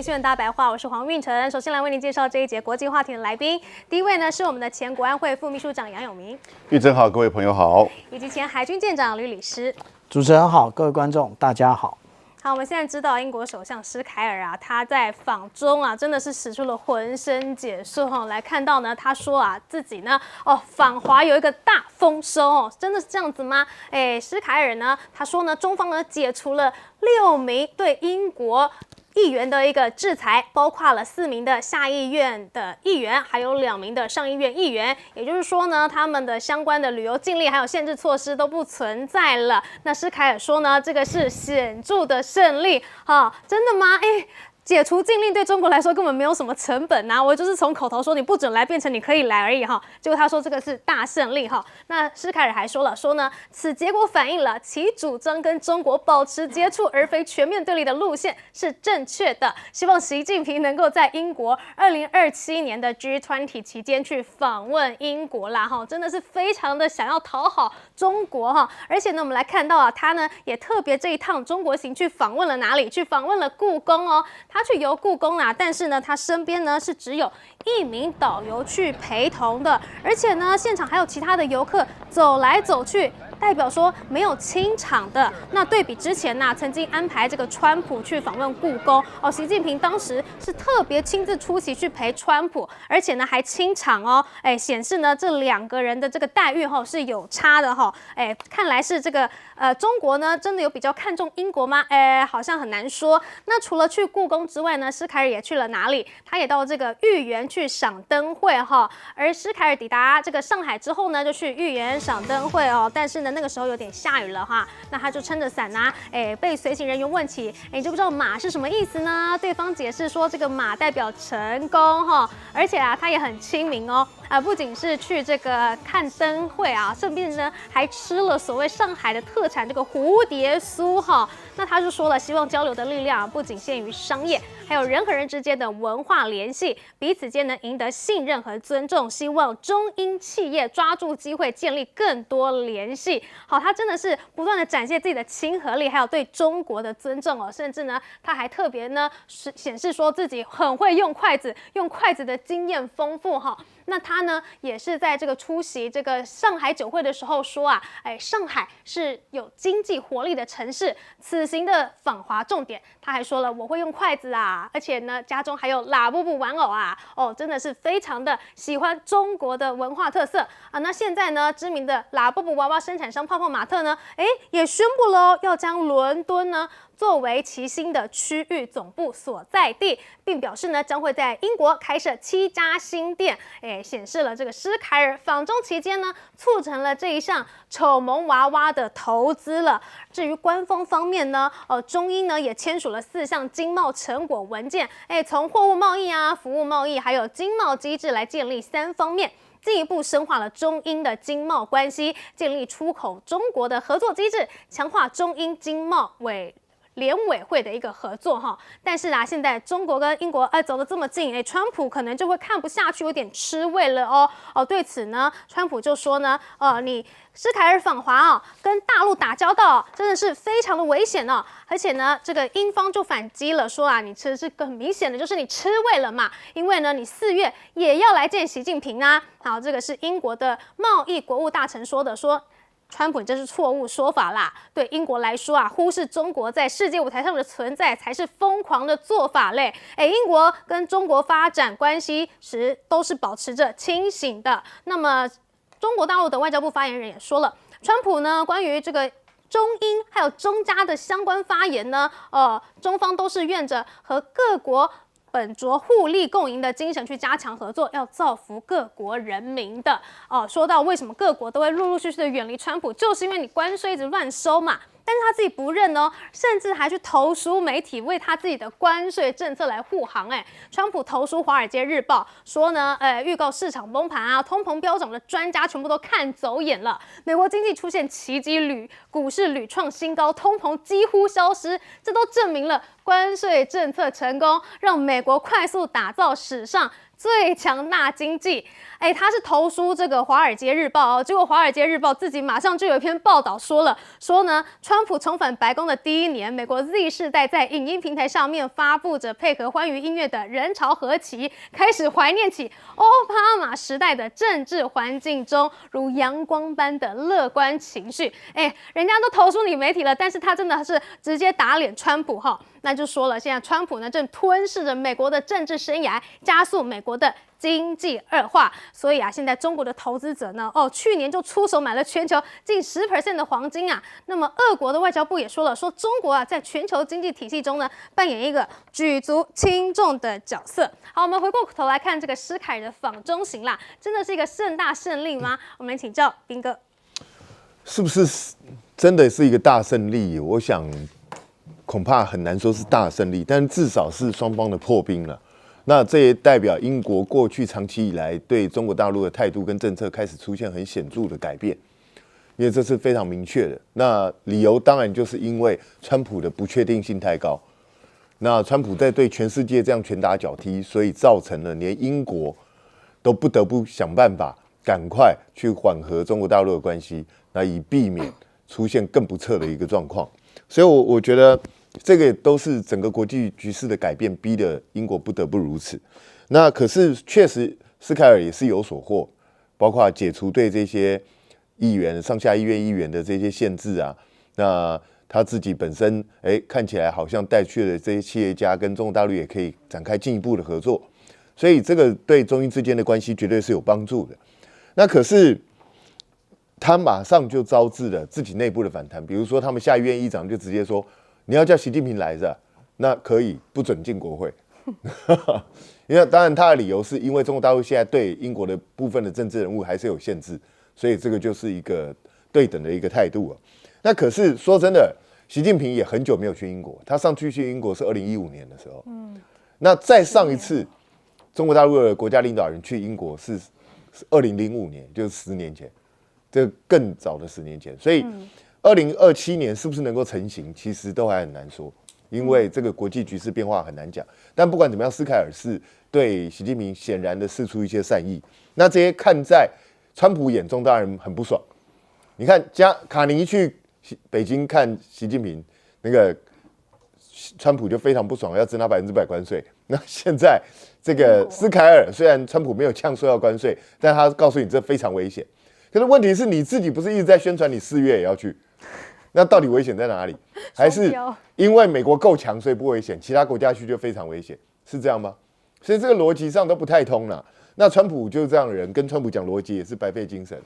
新闻大白话，我是黄运成。首先来为您介绍这一节国际话题的来宾。第一位呢是我们的前国安会副秘书长杨永明，玉珍好，各位朋友好，以及前海军舰长吕礼诗。主持人好，各位观众大家好。好，我们现在知道英国首相施凯尔啊，他在访中啊，真的是使出了浑身解数哈。来看到呢，他说啊，自己呢，访华有一个大丰收哦，真的是这样子吗？施凯尔呢，他说呢，中方呢解除了6名对英国议员的一个制裁，包括了4名的下议院的议员，还有2名的上议院议员。也就是说呢，他们的相关的旅游禁令还有限制措施都不存在了。那施凯尔说呢，这个是显著的胜利，真的吗？解除禁令对中国来说根本没有什么成本啊，我就是从口头说你不准来变成你可以来而已哈。结果他说这个是大胜利哈。那施凯尔还说呢，此结果反映了其主张跟中国保持接触而非全面对立的路线是正确的。希望习近平能够在英国2027年的 G20 期间去访问英国啦哈，真的是非常的想要讨好中国哈。而且呢，我们来看到啊，他呢也特别这一趟中国行去访问了哪里？去访问了故宫哦。他去游故宫啊，但是呢，他身边呢是只有1名导游去陪同的，而且呢，现场还有其他的游客走来走去。代表说没有清场的，那对比之前呢，曾经安排这个川普去访问故宫哦，习近平当时是特别亲自出席去陪川普，而且呢还清场哦，显示呢这2个人的这个待遇是有差的哈，看来是这个中国呢真的有比较看重英国吗？好像很难说。那除了去故宫之外呢，施凯尔也去了哪里？他也到这个豫园去赏灯会哈，而施凯尔抵达这个上海之后呢，就去豫园赏灯会哦，但是呢。那个时候有点下雨了哈，那他就撑着伞啊，被随行人员问起，你知不知道马是什么意思呢？对方解释说这个马代表成功哈，而且啊他也很亲民哦，不仅是去这个看灯会啊，顺便呢还吃了所谓上海的特产这个蝴蝶酥哈。那他就说了，希望交流的力量不仅限于商业，还有人和人之间的文化联系，彼此间能赢得信任和尊重。希望中英企业抓住机会，建立更多联系。好，他真的是不断的展现自己的亲和力，还有对中国的尊重哦。甚至呢，他还特别呢显示说自己很会用筷子，用筷子的经验丰富哈。那他呢也是在这个出席这个上海酒会的时候说啊，上海是有经济活力的城市。此行的访华重点，他还说了我会用筷子啊，而且呢家中还有拉布布玩偶啊，真的是非常的喜欢中国的文化特色啊。那现在呢，知名的拉布布娃娃生产商泡泡玛特呢，也宣布了要将伦敦呢作为其新的区域总部所在地，并表示呢将会在英国开设7家新店，显示了这个施凯尔访中期间呢促成了这一项丑萌娃娃的投资了。至于官方方面呢，中英呢也签署了4项经贸成果文件，从货物贸易啊、服务贸易还有经贸机制来建立3方面。进一步深化了中英的经贸关系，建立出口中国的合作机制，强化中英经贸联委会的一个合作哈。但是啊，现在中国跟英国走得这么近，川普可能就会看不下去，有点吃味了哦。对此呢，川普就说呢，你施凯尔访华跟大陆打交道真的是非常的危险哦。而且呢，这个英方就反击了，说啊，你吃的是很明显的就是你吃味了嘛，因为呢，你4月也要来见习近平啊。好，这个是英国的贸易国务大臣说的，说。川普，这是错误说法啦！对英国来说啊，忽视中国在世界舞台上的存在才是疯狂的做法嘞。英国跟中国发展关系时都是保持着清醒的。那么，中国大陆的外交部发言人也说了，川普呢关于这个中英还有中加的相关发言呢，中方都是愿着和各国。本着互利共赢的精神去加强合作，要造福各国人民的说到为什么各国都会陆陆续续的远离川普，就是因为你关税一直乱收嘛。但是他自己不认哦，甚至还去投书媒体为他自己的关税政策来护航。川普投书《华尔街日报》说呢，预告市场崩盘啊，通膨飙涨的专家全部都看走眼了。美国经济出现奇迹，股市屡创新高，通膨几乎消失，这都证明了关税政策成功，让美国快速打造史上最强大经济。他是投书这个《华尔街日报》哦，结果《华尔街日报》自己马上就有一篇报道说呢，川普重返白宫的第一年，美国 Z 世代在影音平台上面发布着配合欢愉音乐的人潮合集，开始怀念起奥巴马时代的政治环境中如阳光般的乐观情绪。人家都投诉你媒体了，但是他真的是直接打脸川普哈。那就说了，现在川普呢正吞噬着美国的政治生涯，加速美国的经济恶化。所以啊，现在中国的投资者呢，去年就出手买了全球近10% 的黄金啊。那么，俄国的外交部也说了，说中国啊在全球经济体系中呢扮演一个举足轻重的角色。好，我们回过头来看这个施凯尔的访中行啦，真的是一个盛大胜利吗？我们来请教彬哥，是不是真的是一个大胜利？我想恐怕很难说是大胜利，但至少是双方的破冰了。那这也代表英国过去长期以来对中国大陆的态度跟政策开始出现很显著的改变，因为这是非常明确的。那理由当然就是因为川普的不确定性太高，那川普在对全世界这样拳打脚踢，所以造成了连英国都不得不想办法赶快去缓和中国大陆的关系，那以避免出现更不测的一个状况。所以我觉得这个都是整个国际局势的改变，逼得英国不得不如此。那可是确实，施凯尔也是有所获，包括解除对这些议员、上下议院议员的这些限制啊。那他自己本身，看起来好像带去了这些企业家跟中国大陆也可以展开进一步的合作，所以这个对中英之间的关系绝对是有帮助的。那可是他马上就招致了自己内部的反弹，比如说他们下议院议长就直接说，你要叫习近平来着，那可以不准进国会。因为当然他的理由是因为中国大陆现在对英国的部分的政治人物还是有限制，所以这个就是一个对等的一个态度。那可是说真的，习近平也很久没有去英国，他上去英国是2015年的时候，那再上一次中国大陆的国家领导人去英国是2005年，就是10年前。这更早的10年前，所以2027年是不是能够成型，其实都还很难说，因为这个国际局势变化很难讲。但不管怎么样，施凯尔是对习近平显然的释出一些善意，那这些看在川普眼中当然很不爽。你看，卡尼去北京看习近平，那个川普就非常不爽，要征他100%关税。那现在这个施凯尔虽然川普没有呛说要关税，但他告诉你这非常危险。可是问题是你自己不是一直在宣传你4月也要去，那到底危险在哪里？还是因为美国够强所以不危险，其他国家去就非常危险，是这样吗？所以这个逻辑上都不太通了。那川普就是这样的人，跟川普讲逻辑也是白费精神。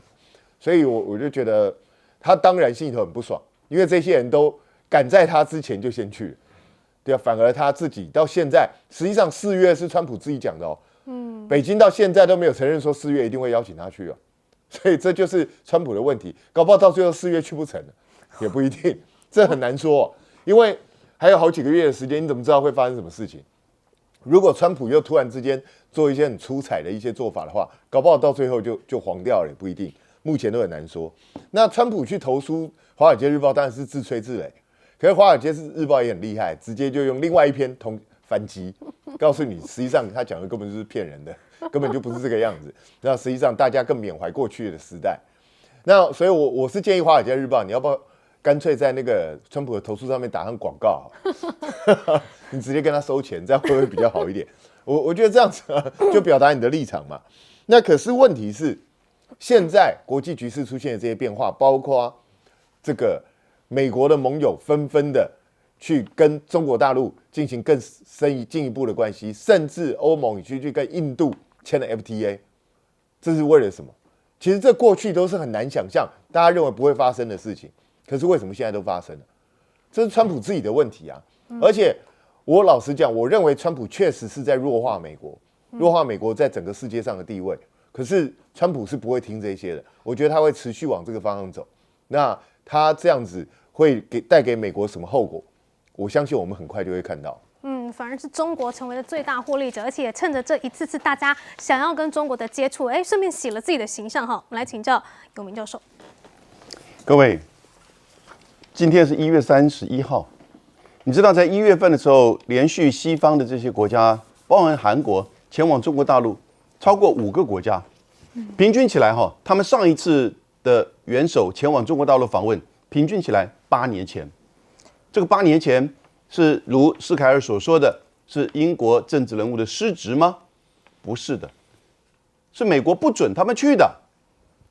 所以我就觉得他当然心里头很不爽，因为这些人都赶在他之前就先去了，对啊，反而他自己到现在，实际上4月是川普自己讲的哦，北京到现在都没有承认说4月一定会邀请他去哦。所以这就是川普的问题，搞不好到最后4月去不成了，也不一定，这很难说，因为还有好几个月的时间，你怎么知道会发生什么事情？如果川普又突然之间做一些很出彩的一些做法的话，搞不好到最后就黄掉了，也不一定，目前都很难说。那川普去投书《华尔街日报》当然是自吹自擂，可是《华尔街日报》也很厉害，直接就用另外一篇反击，告诉你实际上他讲的根本就是骗人的。根本就不是这个样子，那实际上大家更缅怀过去的时代。那所以我是建议《华尔街日报》，你要不要干脆在那个川普的投诉上面打上广告，你直接跟他收钱，这样会不会比较好一点？我觉得这样子就表达你的立场嘛。那可是问题是，现在国际局势出现的这些变化，包括这个美国的盟友纷纷的去跟中国大陆进行更进一步的关系，甚至欧盟也去跟印度签了 FTA， 这是为了什么？其实这过去都是很难想象，大家认为不会发生的事情，可是为什么现在都发生了？这是川普自己的问题啊！而且我老实讲，我认为川普确实是在弱化美国，弱化美国在整个世界上的地位。可是川普是不会听这些的，我觉得他会持续往这个方向走。那他这样子会带给美国什么后果？我相信我们很快就会看到。反而是中国成为了最大获利者，而且也趁着这一次大家想要跟中国的接触，顺便洗了自己的形象哈。我们来请教永明教授。各位，今天是1月31号，你知道在1月份的时候，连续西方的这些国家，包含韩国前往中国大陆超过5个国家，平均起来哈，他们上一次的元首前往中国大陆访问，平均起来8年前。这个8年前是如施凯尔所说的，是英国政治人物的失职吗？不是的，是美国不准他们去的，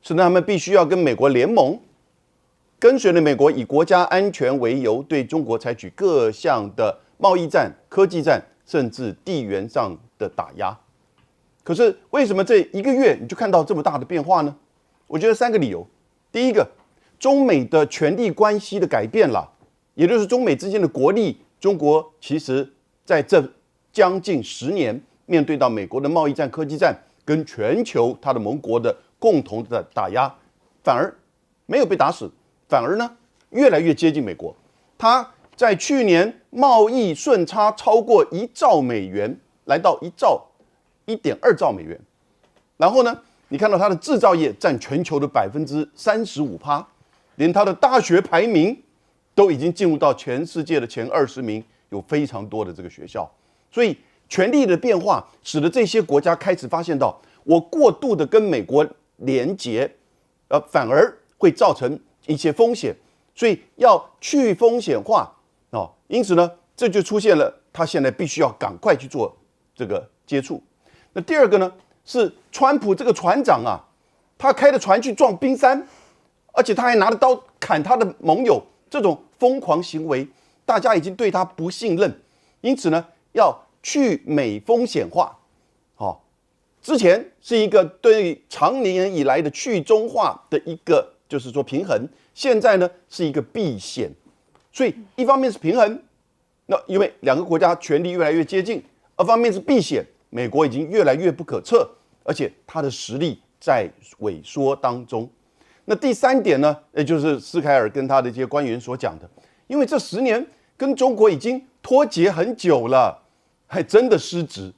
是他们必须要跟美国联盟，跟随着美国以国家安全为由，对中国采取各项的贸易战、科技战，甚至地缘上的打压。可是为什么这1个月你就看到这么大的变化呢？我觉得3个理由。第一个，中美的权力关系的改变了，也就是中美之间的国力，中国其实在这将近10年，面对到美国的贸易战、科技战跟全球它的盟国的共同的打压，反而没有被打死，反而呢越来越接近美国。它在去年贸易顺差超过1兆美元，来到1.2兆美元。然后呢，你看到它的制造业占全球的35%，连它的大学排名都已经进入到全世界的前20名，有非常多的这个学校。所以权力的变化使得这些国家开始发现到，我过度的跟美国连结，反而会造成一些风险，所以要去风险化哦。因此呢，这就出现了他现在必须要赶快去做这个接触。那第二个呢，是川普这个船长啊，他开着船去撞冰山，而且他还拿着刀砍他的盟友，这种疯狂行为，大家已经对他不信任，因此呢，要去美风险化。之前是一个对长年以来的去中化的一个，就是说平衡，现在呢是一个避险。所以一方面是平衡，那因为2个国家权力越来越接近；二方面是避险，美国已经越来越不可测，而且它的实力在萎缩当中。那第3点呢，也就是施凯尔跟他的这些官员所讲的，因为这10年跟中国已经脱节很久了，还真的失职。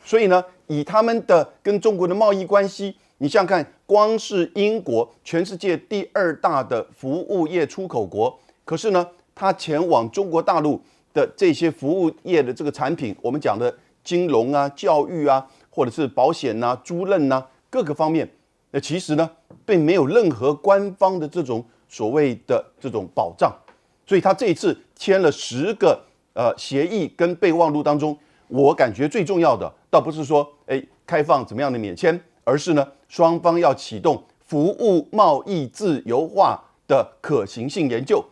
所以呢，以他们的跟中国的贸易关系，你想想看，光是英国，全世界第2大的服务业出口国，可是呢，它前往中国大陆的这些服务业的这个产品，我们讲的金融啊、教育啊，或者是保险啊、租赁啊，各个方面，那其实呢，并没有任何官方的这种所谓的这种保障。所以他这一次签了10个协议跟备忘录当中，我感觉最重要的，倒不是说开放怎么样的免签，而是呢双方要启动服务贸易自由化的可行性研究。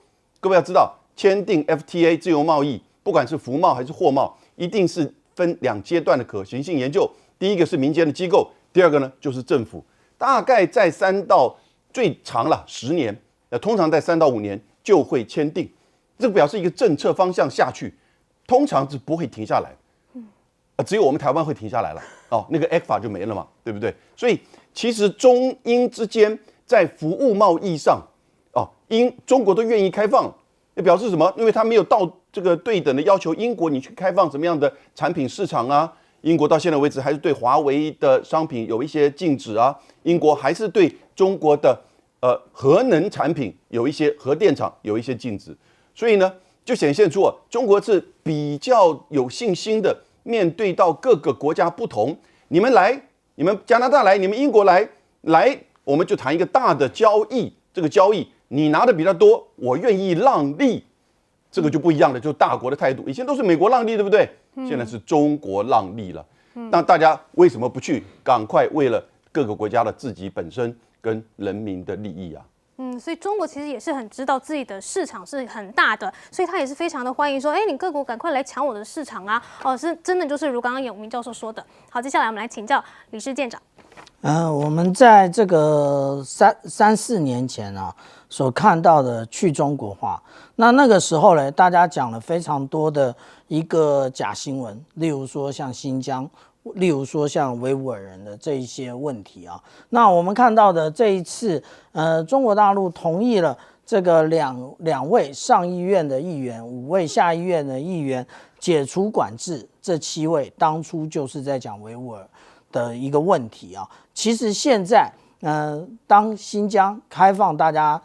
各位要知道，签订 FTA 自由贸易，不管是服贸还是货贸，一定是分2阶段的可行性研究。第一个是民间的机构，第二个呢就是政府。大概在3到最长了10年，通常在3到5年就会签订。这个表示一个政策方向下去，通常是不会停下来。只有我们台湾会停下来了那个 ECFA 就没了嘛，对不对？所以其实中英之间在服务贸易上中国都愿意开放，也表示什么？因为他没有到这个对等的要求英国你去开放什么样的产品市场啊。英国到现在为止还是对华为的商品有一些禁止啊，英国还是对中国的核能产品有一些核电厂有一些禁止，所以呢就显现出中国是比较有信心的。面对到各个国家不同，你们来，你们加拿大来，你们英国来，我们就谈一个大的交易。这个交易你拿的比较多，我愿意让利，这个就不一样了，就大国的态度。以前都是美国让利，对不对？现在是中国让利了。那大家为什么不去赶快为了各个国家的自己本身跟人民的利益啊？所以中国其实也是很知道自己的市场是很大的，所以他也是非常的欢迎说，你各国赶快来抢我的市场啊！是真的就是如刚刚永明教授说的。好，接下来我们来请教李氏舰长。我们在这个3、4年前所看到的去中国化，那个时候呢，大家讲了非常多的一个假新闻，例如说像新疆。例如说像维吾尔人的这一些问题那我们看到的这一次，中国大陆同意了这个两位上议院的议员，5位下议院的议员解除管制，这7位当初就是在讲维吾尔的一个问题其实现在当新疆开放大家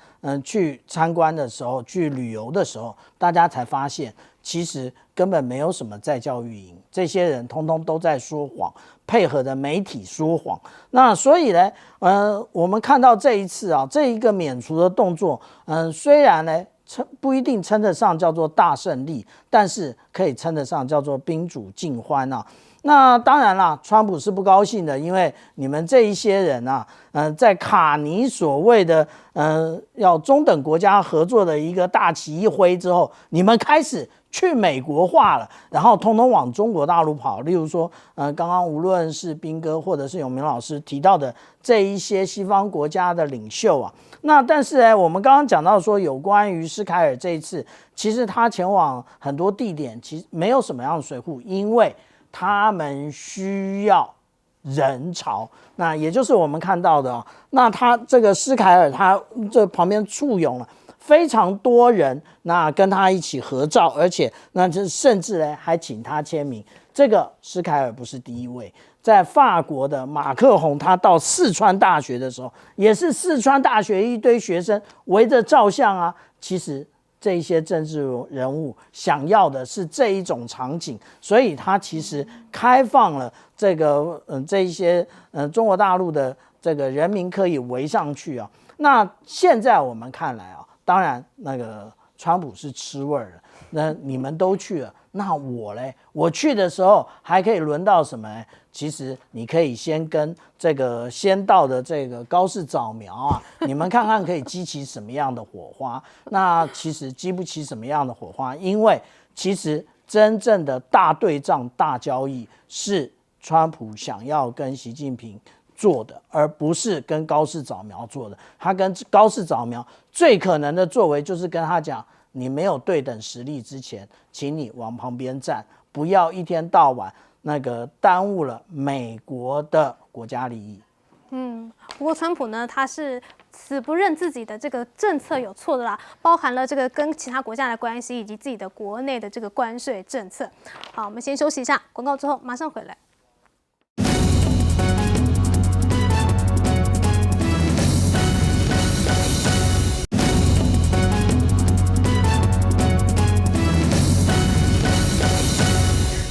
去参观的时候，去旅游的时候，大家才发现，其实根本没有什么在教育营，这些人通通都在说谎，配合的媒体说谎。那所以呢，我们看到这一次啊，这一个免除的动作，虽然呢不一定称得上叫做大胜利，但是可以称得上叫做宾主尽欢啊。那当然啦，川普是不高兴的，因为你们这一些人啊，在卡尼所谓的要中等国家合作的一个大旗一挥之后，你们开始去美国化了，然后通通往中国大陆跑。例如说，刚刚无论是彬哥或者是永明老师提到的这一些西方国家的领袖啊，那但是呢，我们刚刚讲到说，有关于施凯尔这一次，其实他前往很多地点，其实没有什么样的水户，因为他们需要人潮，那也就是我们看到的啊。那他这个施凯尔，他这旁边簇拥了非常多人，那跟他一起合照，而且那就甚至呢还请他签名。这个施凯尔不是第一位，在法国的马克宏，他到四川大学的时候，也是四川大学一堆学生围着照相啊。其实这些政治人物想要的是这一种场景，所以他其实开放了这个这一些中国大陆的这个人民可以围上去啊。那现在我们看来啊，当然那个川普是吃味儿了，那你们都去了，那我嘞，我去的时候还可以轮到什么呢？其实你可以先跟这个先到的这个高市早苗啊，你们看看可以激起什么样的火花。那其实激不起什么样的火花，因为其实真正的大对仗、大交易是川普想要跟习近平做的，而不是跟高市早苗做的。他跟高市早苗最可能的作为就是跟他讲，你没有对等实力之前，请你往旁边站，不要一天到晚那个耽误了美国的国家利益。不过川普呢，他是死不认自己的这个政策有错的啦，包含了这个跟其他国家的关系，以及自己的国内的这个关税政策。好，我们先休息一下，广告之后马上回来。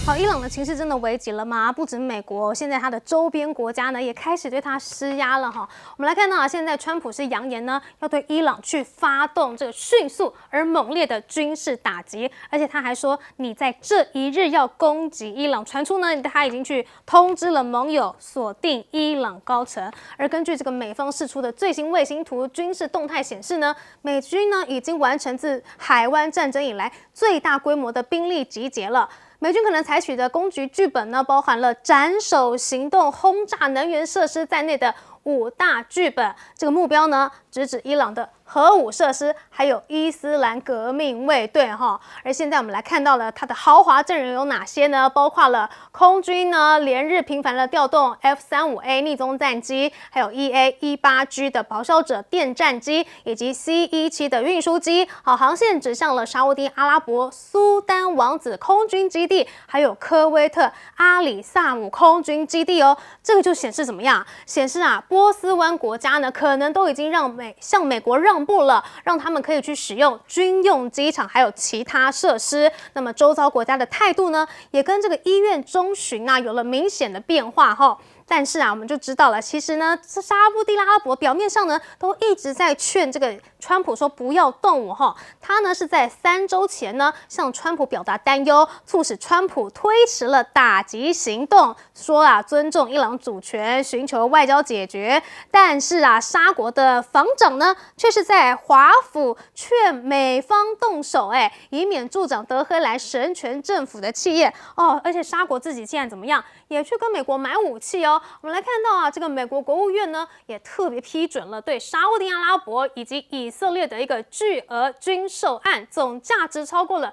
好，伊朗的情势真的危急了吗？不止美国，现在它的周边国家呢也开始对它施压了哈。我们来看到啊，现在川普是扬言呢要对伊朗去发动这个迅速而猛烈的军事打击，而且他还说你在这一日要攻击伊朗。传出呢他已经去通知了盟友锁定伊朗高层。而根据这个美方释出的最新卫星图军事动态显示呢，美军呢已经完成自海湾战争以来最大规模的兵力集结了。美军可能采取的攻击剧本呢，包含了斩首行动、轰炸能源设施在内的5大剧本。这个目标呢，直指伊朗的核武设施，还有伊斯兰革命卫队哈。而现在我们来看到了它的豪华阵容有哪些呢？包括了空军呢，连日频繁的调动 F-35A 逆踪战机，还有 EA-18G 的咆哮者电战机，以及 C-17的运输机。好，航线指向了沙烏地阿拉伯苏丹王子空军基地，还有科威特阿里萨姆空军基地哦。这个就显示怎么样？显示啊，波斯湾国家呢，可能都已经向美国让步了，让他们可以去使用军用机场还有其他设施。那么周遭国家的态度呢，也跟这个1月中旬啊有了明显的变化哈。但是啊，我们就知道了，其实呢，沙烏地阿拉伯表面上呢都一直在劝这个川普说不要动武哈。他呢是在3周前呢向川普表达担忧，促使川普推迟了打击行动，说啊尊重伊朗主权，寻求外交解决。但是啊，沙国的防长呢却是在华府劝美方动手，以免助长德黑兰神权政府的企业哦。而且沙国自己现在怎么样，也去跟美国买武器哦。我们来看到啊，这个美国国务院呢也特别批准了对沙烏地阿拉伯以及以色列的一个巨额军售案，总价值超过了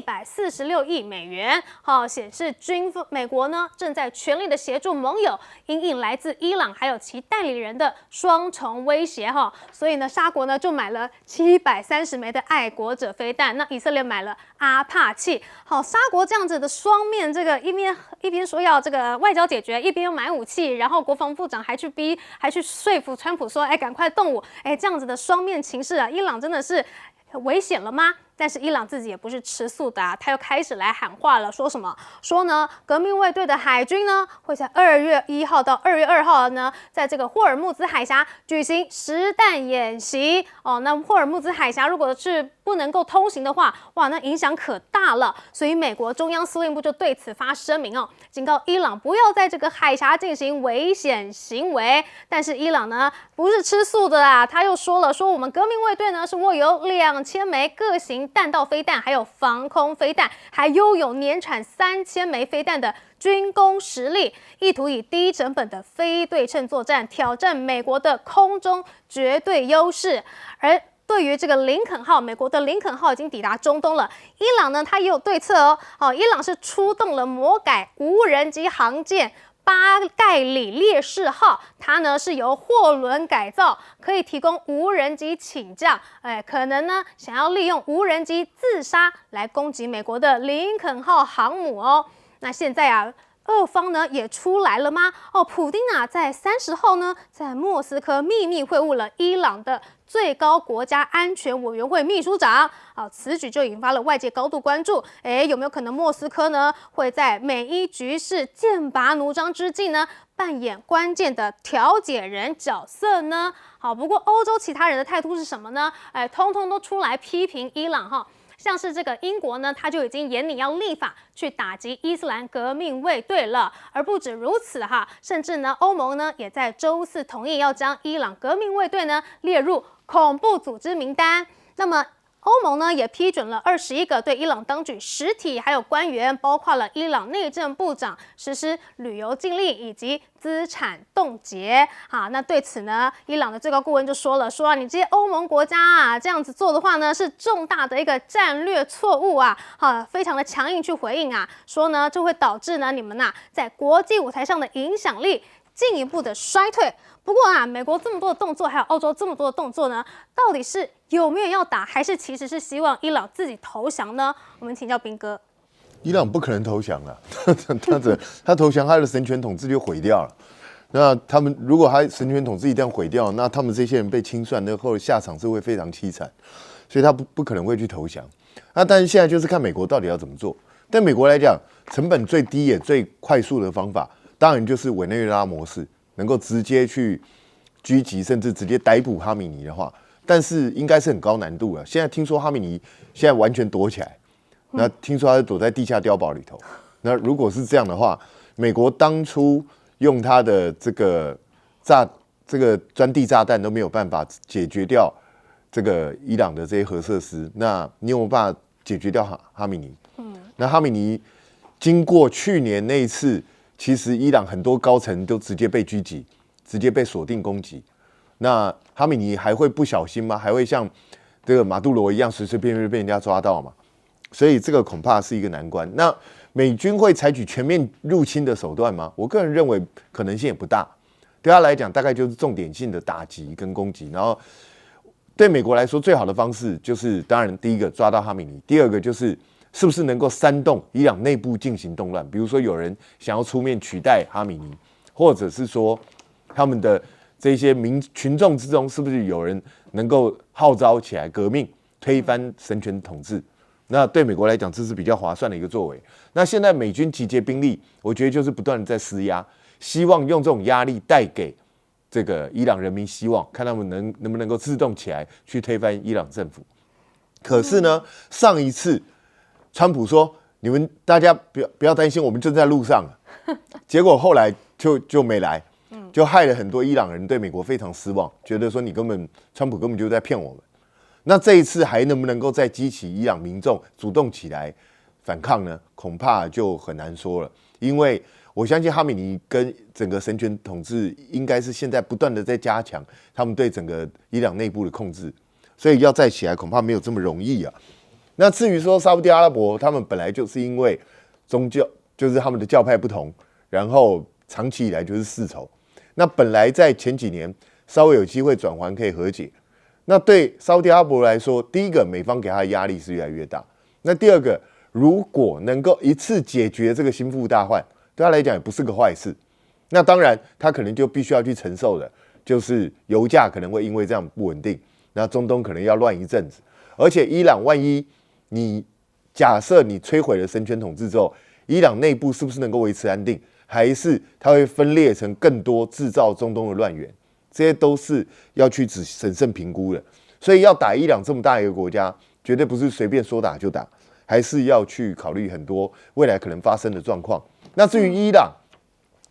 146亿美元。好，显示美国呢正在全力的协助盟友因应来自伊朗还有其代理人的双重威胁哈。所以呢，沙国呢就买了730枚的爱国者飞弹，那以色列买了阿帕契。好，沙国这样子的双面，这个一边说要这个外交解决，一边又买武器，然后国防部长还去说服川普说，赶快动武，这样子的双面情势啊，伊朗真的是危险了吗？但是伊朗自己也不是吃素的啊，他又开始来喊话了，说什么？说呢，革命卫队的海军呢会在2月1号到2月2号呢，在这个霍尔木兹海峡举行实弹演习哦。那霍尔木兹海峡如果是不能够通行的话，哇，那影响可大了。所以美国中央司令部就对此发声明哦，警告伊朗不要在这个海峡进行危险行为。但是伊朗呢不是吃素的啦，他又说了，说我们革命卫队呢是握有2000枚各型弹道飞弹，还有防空飞弹，还拥有年产3000枚飞弹的军工实力，意图以低成本的非对称作战挑战美国的空中绝对优势。而对于这个林肯号，美国的林肯号已经抵达中东了。伊朗呢，它也有对策哦。伊朗是出动了魔改无人机航舰巴盖里烈士号，它呢是由货轮改造，可以提供无人机起降。可能呢想要利用无人机自杀来攻击美国的林肯号航母哦。那现在啊，俄方呢也出来了吗？哦，普丁啊在30号呢在莫斯科秘密会晤了伊朗的最高国家安全委员会秘书长，此举就引发了外界高度关注。有没有可能莫斯科呢会在美伊局势剑拔弩张之际呢，扮演关键的调解人角色呢？好，不过欧洲其他人的态度是什么呢？通通都出来批评伊朗哈。像是这个英国呢，他就已经严拟要立法去打击伊斯兰革命卫队了。而不止如此哈，甚至呢，欧盟呢也在周4同意要将伊朗革命卫队呢列入恐怖组织名单。那么欧盟呢也批准了21个对伊朗当局实体还有官员，包括了伊朗内政部长实施旅游禁令以及资产冻结。那对此呢，伊朗的最高顾问就说了，说你这些欧盟国家啊这样子做的话呢，是重大的一个战略错误啊，非常的强硬去回应啊，说呢这会导致呢你们在国际舞台上的影响力进一步的衰退。不过啊，美国这么多的动作，还有欧洲这么多的动作呢，到底是有没有要打，还是其实是希望伊朗自己投降呢？我们请教彬哥。伊朗不可能投降啊，他投降，他的神权统治就毁掉了。那他们如果他神权统治一旦毁掉，那他们这些人被清算，那后下场是会非常凄惨，所以他不可能会去投降。但是现在就是看美国到底要怎么做。对美国来讲，成本最低也最快速的方法，当然就是委内瑞拉模式。能够直接去狙击，甚至直接逮捕哈米尼的话，但是应该是很高难度了。现在听说哈米尼现在完全躲起来，那听说他是躲在地下碉堡里头。那如果是这样的话，美国当初用他的这个钻地炸弹都没有办法解决掉这个伊朗的这些核设施，那你有没有办法解决掉哈米尼？那哈米尼经过去年那一次。其实伊朗很多高层都直接被狙击，直接被锁定攻击。那哈米尼还会不小心吗？还会像这个马杜罗一样随随便便被人家抓到吗？所以这个恐怕是一个难关。那美军会采取全面入侵的手段吗？我个人认为可能性也不大。对他来讲，大概就是重点性的打击跟攻击。然后对美国来说，最好的方式就是，当然第一个抓到哈米尼，第二个就是是不是能够煽动伊朗内部进行动乱？比如说有人想要出面取代哈米尼，或者是说他们的这些群众之中，是不是有人能够号召起来革命，推翻神权统治？那对美国来讲，这是比较划算的一个作为。那现在美军集结兵力，我觉得就是不断的在施压，希望用这种压力带给这个伊朗人民希望，看他们能不能够自动起来去推翻伊朗政府。可是呢，上一次川普说：“你们大家不要担心，我们正在路上。”结果后来就没来，就害了很多伊朗人对美国非常失望，觉得说川普根本就在骗我们。那这一次还能不能够再激起伊朗民众主动起来反抗呢？恐怕就很难说了，因为我相信哈米尼跟整个神权统治应该是现在不断的在加强他们对整个伊朗内部的控制，所以要再起来恐怕没有这么容易啊。那至于说沙烏地阿拉伯，他们本来就是因为宗教，就是他们的教派不同，然后长期以来就是世仇。那本来在前几年稍微有机会转圜可以和解，那对沙烏地阿拉伯来说，第一个美方给他的压力是越来越大，那第二个如果能够一次解决这个心腹大患，对他来讲也不是个坏事。那当然他可能就必须要去承受的就是油价可能会因为这样不稳定，那中东可能要乱一阵子，而且伊朗万一你假设你摧毁了神权统治之后，伊朗内部是不是能够维持安定，还是它会分裂成更多制造中东的乱源？这些都是要去审慎评估的。所以要打伊朗这么大一个国家，绝对不是随便说打就打，还是要去考虑很多未来可能发生的状况。那至于伊朗，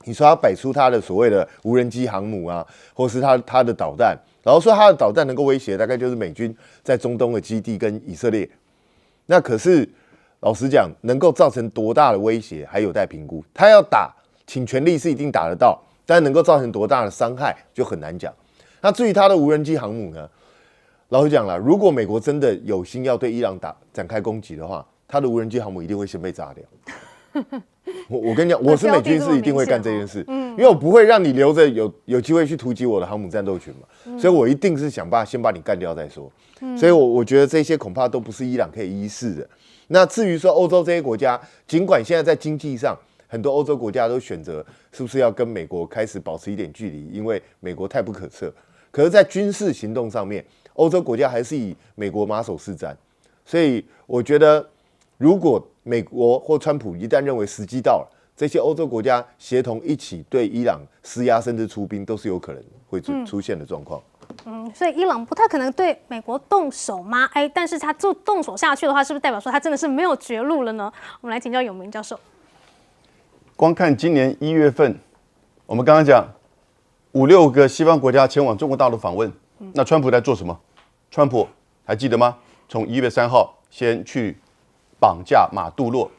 你说他摆出他的所谓的无人机航母啊，或是他的导弹，然后说他的导弹能够威胁大概就是美军在中东的基地跟以色列。那可是老实讲，能够造成多大的威胁还有待评估。他要打，请全力是一定打得到，但能够造成多大的伤害就很难讲。那至于他的无人机航母呢？老实讲了，如果美国真的有心要对伊朗展开攻击的话，他的无人机航母一定会先被炸掉。我跟你讲，我是美军是一定会干这件事，因为我不会让你留着有机会去突击我的航母战斗群嘛，所以我一定是想办法先把你干掉再说。所以我觉得这些恐怕都不是伊朗可以依恃的。那至于说欧洲这些国家，尽管现在在经济上很多欧洲国家都选择是不是要跟美国开始保持一点距离，因为美国太不可测，可是在军事行动上面，欧洲国家还是以美国马首是瞻。所以我觉得，如果美国或川普一旦认为时机到了，这些欧洲国家协同一起对伊朗施压，甚至出兵，都是有可能会出现的状况。所以伊朗不太可能对美国动手吗？但是他就动手下去的话，是不是代表说他真的是没有绝路了呢？我们来请教永明教授。光看今年1月份，我们刚刚讲5、6个西方国家前往中国大陆访问，那川普在做什么？川普还记得吗？从1月3号先去绑架马杜罗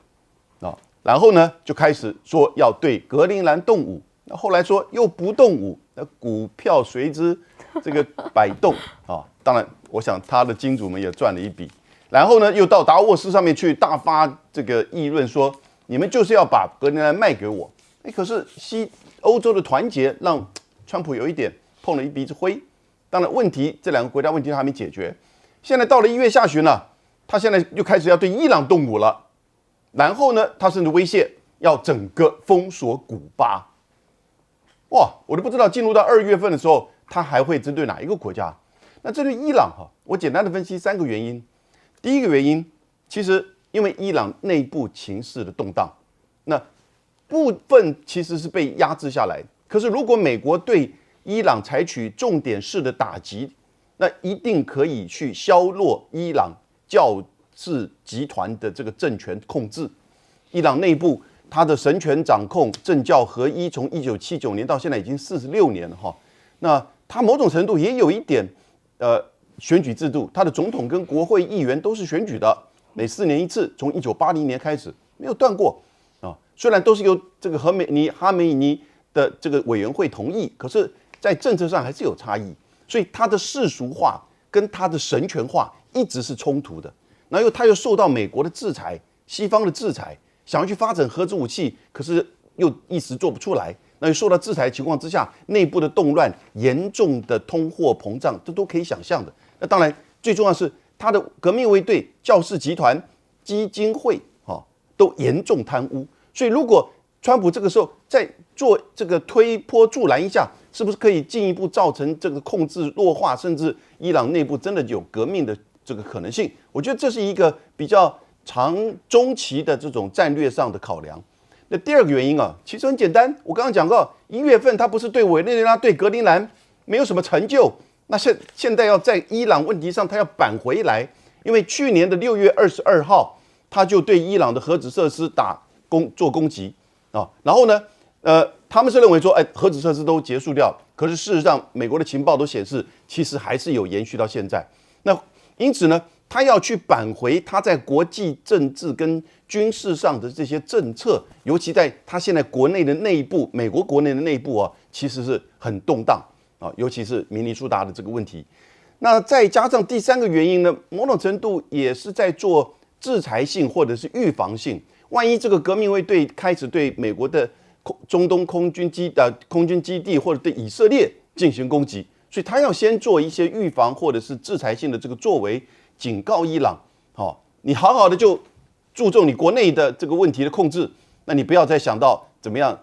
啊，然后呢就开始说要对格陵兰动武，那后来说又不动武，那股票随之这个摆动啊。当然，我想他的金主们也赚了一笔。然后呢，又到达沃斯上面去大发这个议论说，你们就是要把格陵兰卖给我。可是欧洲的团结让川普有一点碰了一鼻子灰。当然，这两个国家问题还没解决。现在到了1月下旬了，他现在又开始要对伊朗动武了。然后呢，他甚至威胁要整个封锁古巴。哇，我都不知道进入到2月份的时候，他还会针对哪一个国家？那针对伊朗我简单的分析3个原因。第一个原因，其实因为伊朗内部情势的动荡，那部分其实是被压制下来。可是如果美国对伊朗采取重点式的打击，那一定可以去削弱伊朗教士集团的这个政权控制。伊朗内部它的神权掌控、政教合一，从1979年到现在已经46年了哈。那它某种程度也有一点选举制度，它的总统跟国会议员都是选举的，每4年一次，从1980年开始没有断过啊。虽然都是由这个哈梅尼的这个委员会同意，可是在政策上还是有差异，所以它的世俗化跟它的神权化一直是冲突的。然后它又受到美国的制裁、西方的制裁，想要去发展核子武器，可是又一时做不出来。那又受到制裁的情况之下，内部的动乱、严重的通货膨胀，这都可以想象的。那当然，最重要是他的革命卫队、教士集团、基金会都严重贪污。所以，如果川普这个时候再做这个推波助澜一下，是不是可以进一步造成这个控制弱化，甚至伊朗内部真的有革命的这个可能性？我觉得这是一个比较长中期的这种战略上的考量。那第二个原因其实很简单，我刚刚讲过，1月份他不是对委内瑞拉、对格陵兰没有什么成就，那现在要在伊朗问题上他要扳回来，因为去年的6月22号，他就对伊朗的核子设施做攻击啊，然后呢，他们是认为说，核子设施都结束掉，可是事实上，美国的情报都显示，其实还是有延续到现在。那因此呢，他要去扳回他在国际政治跟军事上的这些政策，尤其在他现在国内的内部，美国国内的内部其实是很动荡啊，尤其是明尼苏达的这个问题。那再加上第3个原因呢，某种程度也是在做制裁性或者是预防性。万一这个革命卫队开始对美国的中东空军基地或者对以色列进行攻击，所以他要先做一些预防或者是制裁性的这个作为，警告伊朗，你好好的就注重你国内的这个问题的控制，那你不要再想到怎么样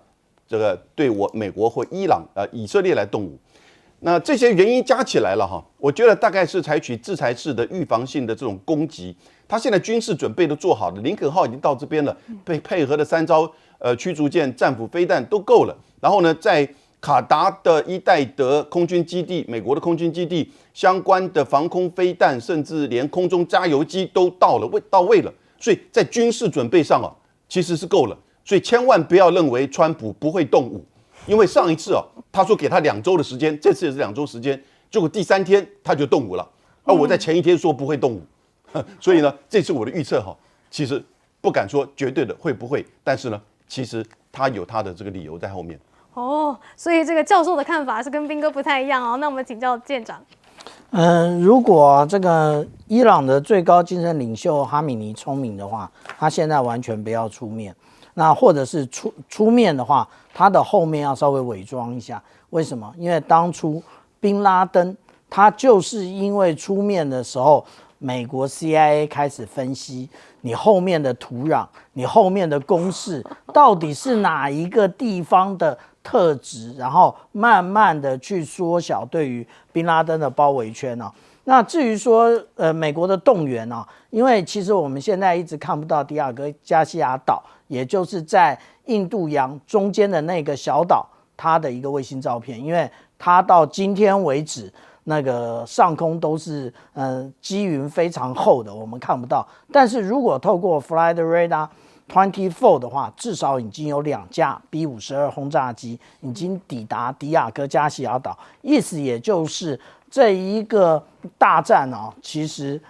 这个对我美国或伊朗以色列来动武。那这些原因加起来了哈，我觉得大概是采取制裁式的预防性的这种攻击。他现在军事准备都做好了，林肯号已经到这边了，配合的3艘驱逐舰、战斧飞弹都够了。然后呢，在卡达的伊戴德空军基地、美国的空军基地相关的防空飞弹，甚至连空中加油机都到位了。所以在军事准备上其实是够了。所以千万不要认为川普不会动武。因为上一次他说给他2周的时间，这次也是2周时间，结果第3天他就动武了。而我在前一天说不会动武，所以呢，这次我的预测其实不敢说绝对的会不会，但是呢，其实他有他的这个理由在后面。所以这个教授的看法是跟彬哥不太一样哦。那我们请教舰长。如果这个伊朗的最高精神领袖哈米尼聪明的话，他现在完全不要出面。那或者是出面的话，他的后面要稍微伪装一下。为什么？因为当初宾拉登他就是因为出面的时候，美国 CIA 开始分析你后面的土壤，你后面的攻势到底是哪一个地方的特质，然后慢慢的去缩小对于宾拉登的包围圈那至于说美国的动员因为其实我们现在一直看不到迪亚哥加西亚岛，也就是在印度洋中间的那个小岛，它的一个卫星照片，因为它到今天为止那个上空都是积云非常厚的，我们看不到。但是如果透过 Flight Radar 24的话，至少已经有2架 B-52轰炸机已经抵达迪亚哥加西亚岛，意思也就是这一个大战其实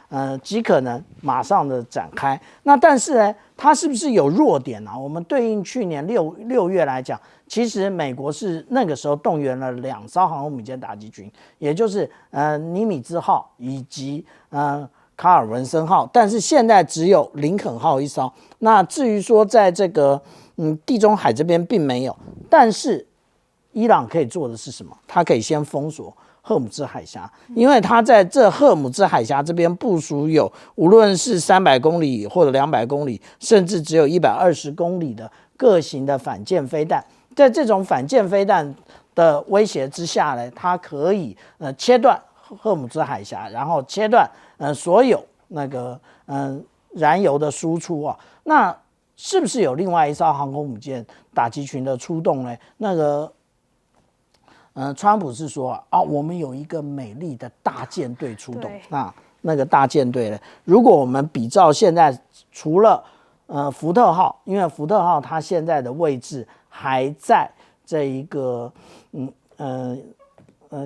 极可能马上的展开。那但是呢，它是不是有弱点我们对应去年六月来讲，其实美国是那个时候动员了2艘航空母舰打击群，也就是尼米兹号以及卡尔文森号，但是现在只有林肯号1艘。那至于说在这个地中海这边并没有，但是伊朗可以做的是什么？它可以先封锁赫姆兹海峡，因为它在这赫姆兹海峡这边部署有无论是300公里或者200公里，甚至只有120公里的各型的反舰飞弹。在这种反舰飞弹的威胁之下呢，它可以切断赫姆兹海峡，然后切断所有那个燃油的输出那是不是有另外1艘航空母舰打击群的出动呢？那个川普是说我们有一个美丽的大舰队出动。那个大舰队呢？如果我们比照现在，除了福特号，因为福特号它现在的位置还在这一个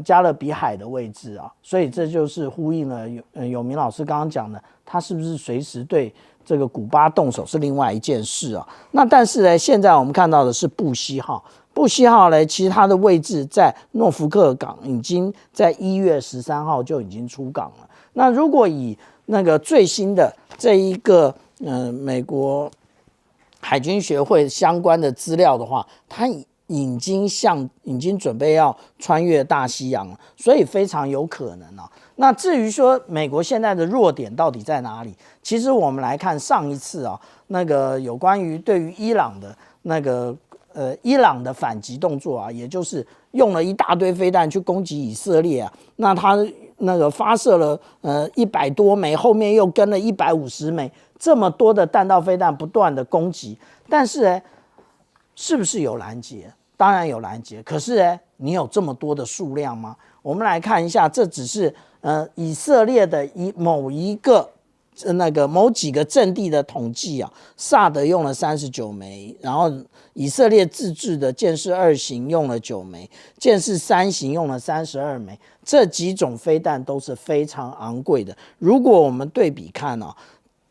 加勒比海的位置所以这就是呼应了有明老师刚刚讲的，他是不是随时对这个古巴动手是另外一件事那但是呢，现在我们看到的是布希号。布希号呢，其实它的位置在诺福克港，已经在1月13号就已经出港了。那如果以那个最新的这一个美国海军学会相关的资料的话，它已经准备要穿越大西洋了，所以非常有可能那至于说美国现在的弱点到底在哪里？其实我们来看上一次那个有关于对于伊朗的那个伊朗的反击动作也就是用了一大堆飞弹去攻击以色列那他那个发射了100多枚，后面又跟了150枚，这么多的弹道飞弹不断的攻击，但是呢，是不是有拦截？当然有拦截，可是呢，你有这么多的数量吗？我们来看一下，这只是以色列的某几个阵地的统计萨德用了39枚，然后以色列自制的剑士2型用了9枚，剑士3型用了32枚，这几种飞弹都是非常昂贵的。如果我们对比看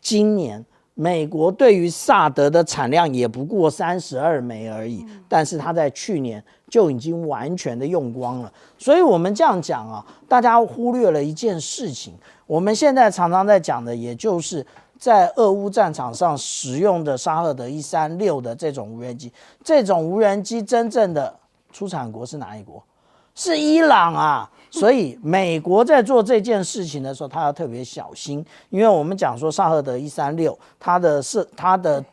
今年美国对于萨德的产量也不过32枚而已，但是它在去年就已经完全的用光了。所以我们这样讲大家忽略了一件事情，我们现在常常在讲的，也就是在俄乌战场上使用的沙赫德136的这种无人机，这种无人机真正的出产国是哪一国？是伊朗所以美国在做这件事情的时候，他要特别小心，因为我们讲说沙赫德136，它的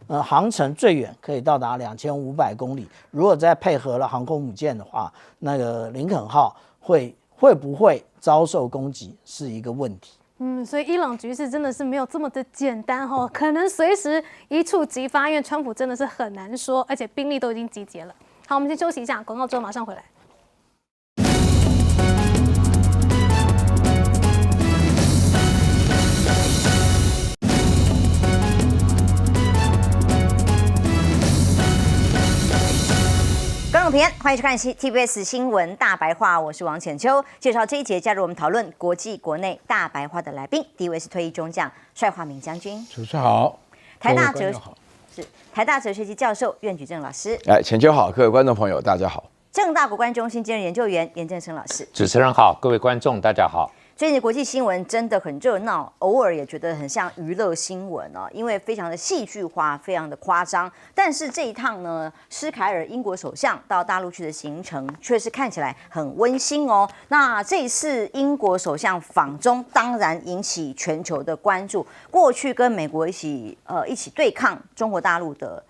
航程最远可以到达2500公里。如果再配合了航空母舰的话，那个林肯号会不会遭受攻击是一个问题。所以伊朗局势真的是没有这么的简单哦，可能随时一触即发，因为川普真的是很难说，而且兵力都已经集结了。好，我们先休息一下，广告之后马上回来。观众朋友，欢迎收看 TBS 新闻大白话，我是王浅秋。介绍这一节加入我们讨论国际国内大白话的来宾，第一位是退役中将帅化明将军，主持人好，台大哲学系教授苑举正老师，浅秋好，各位观众朋友大家好，政大国关中心兼任研究员严正声老师，主持人好，各位观众大家好。最近的国际新闻真的很热闹，偶尔也觉得很像娱乐新闻哦，因为非常的戏剧化，非常的夸张。但是这一趟呢，施凯尔英国首相到大陆去的行程却是看起来很温馨哦。那这一次英国首相访中，当然引起全球的关注。过去跟美国一起对抗中国大陆的。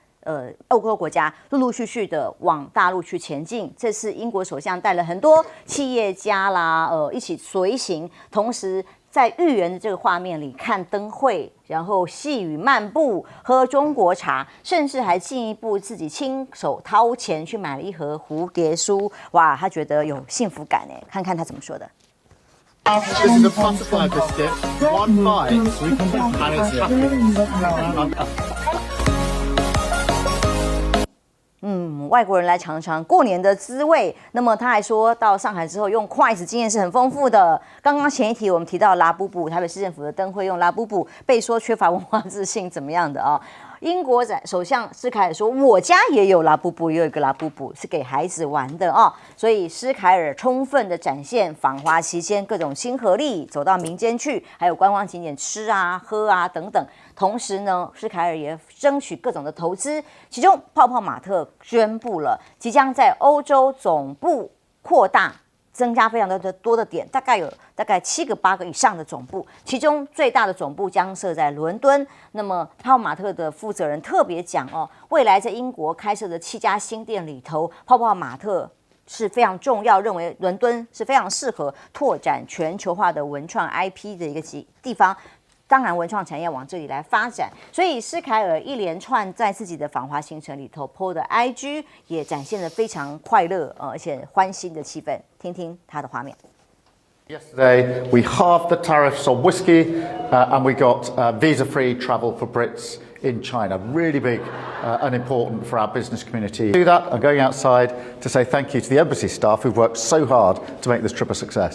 欧洲国家陆陆续续的往大陆去前进。这次英国首相带了很多企业家啦，一起随行，同时在豫园的这个画面里看灯会，然后细雨漫步，喝中国茶，甚至还进一步自己亲手掏钱去买了一盒蝴蝶酥。哇，他觉得有幸福感哎，看看他怎么说的。This is a butterfly biscuit. One bite, and it's yummy. 外国人来尝尝过年的滋味。那么他还说到上海之后用筷子经验是很丰富的。刚刚前一题我们提到拉布布，台北市政府的灯会用拉布布，被说缺乏文化自信怎么样的啊？英国首相施凯尔说，我家也有拉布布，也有一个拉布布是给孩子玩的啊。所以施凯尔充分的展现访华期间各种亲和力，走到民间去，还有观光景点吃啊喝啊等等。同时呢，施凯尔也争取各种的投资，其中泡泡玛特宣布了即将在欧洲总部扩大，增加非常多的点，大概7个8个以上的总部，其中最大的总部将设在伦敦。那么泡泡玛特的负责人特别讲哦，未来在英国开设的7家新店里头，泡泡玛特是非常重要，认为伦敦是非常适合拓展全球化的文创 IP 的一个地方。当然，文创产业往这里来发展，所以施凯尔一连串在自己的访华行程里头 PO 的 IG 也展现了非常快乐而且欢欣的气氛。听听他的画面。Yesterday, we halved the tariffs on whiskey, and we got visa-free travel for Brits in China. Really big and important for our business community. To do that, I'm going outside to say thank you to the embassy staff who've worked so hard to make this trip a success.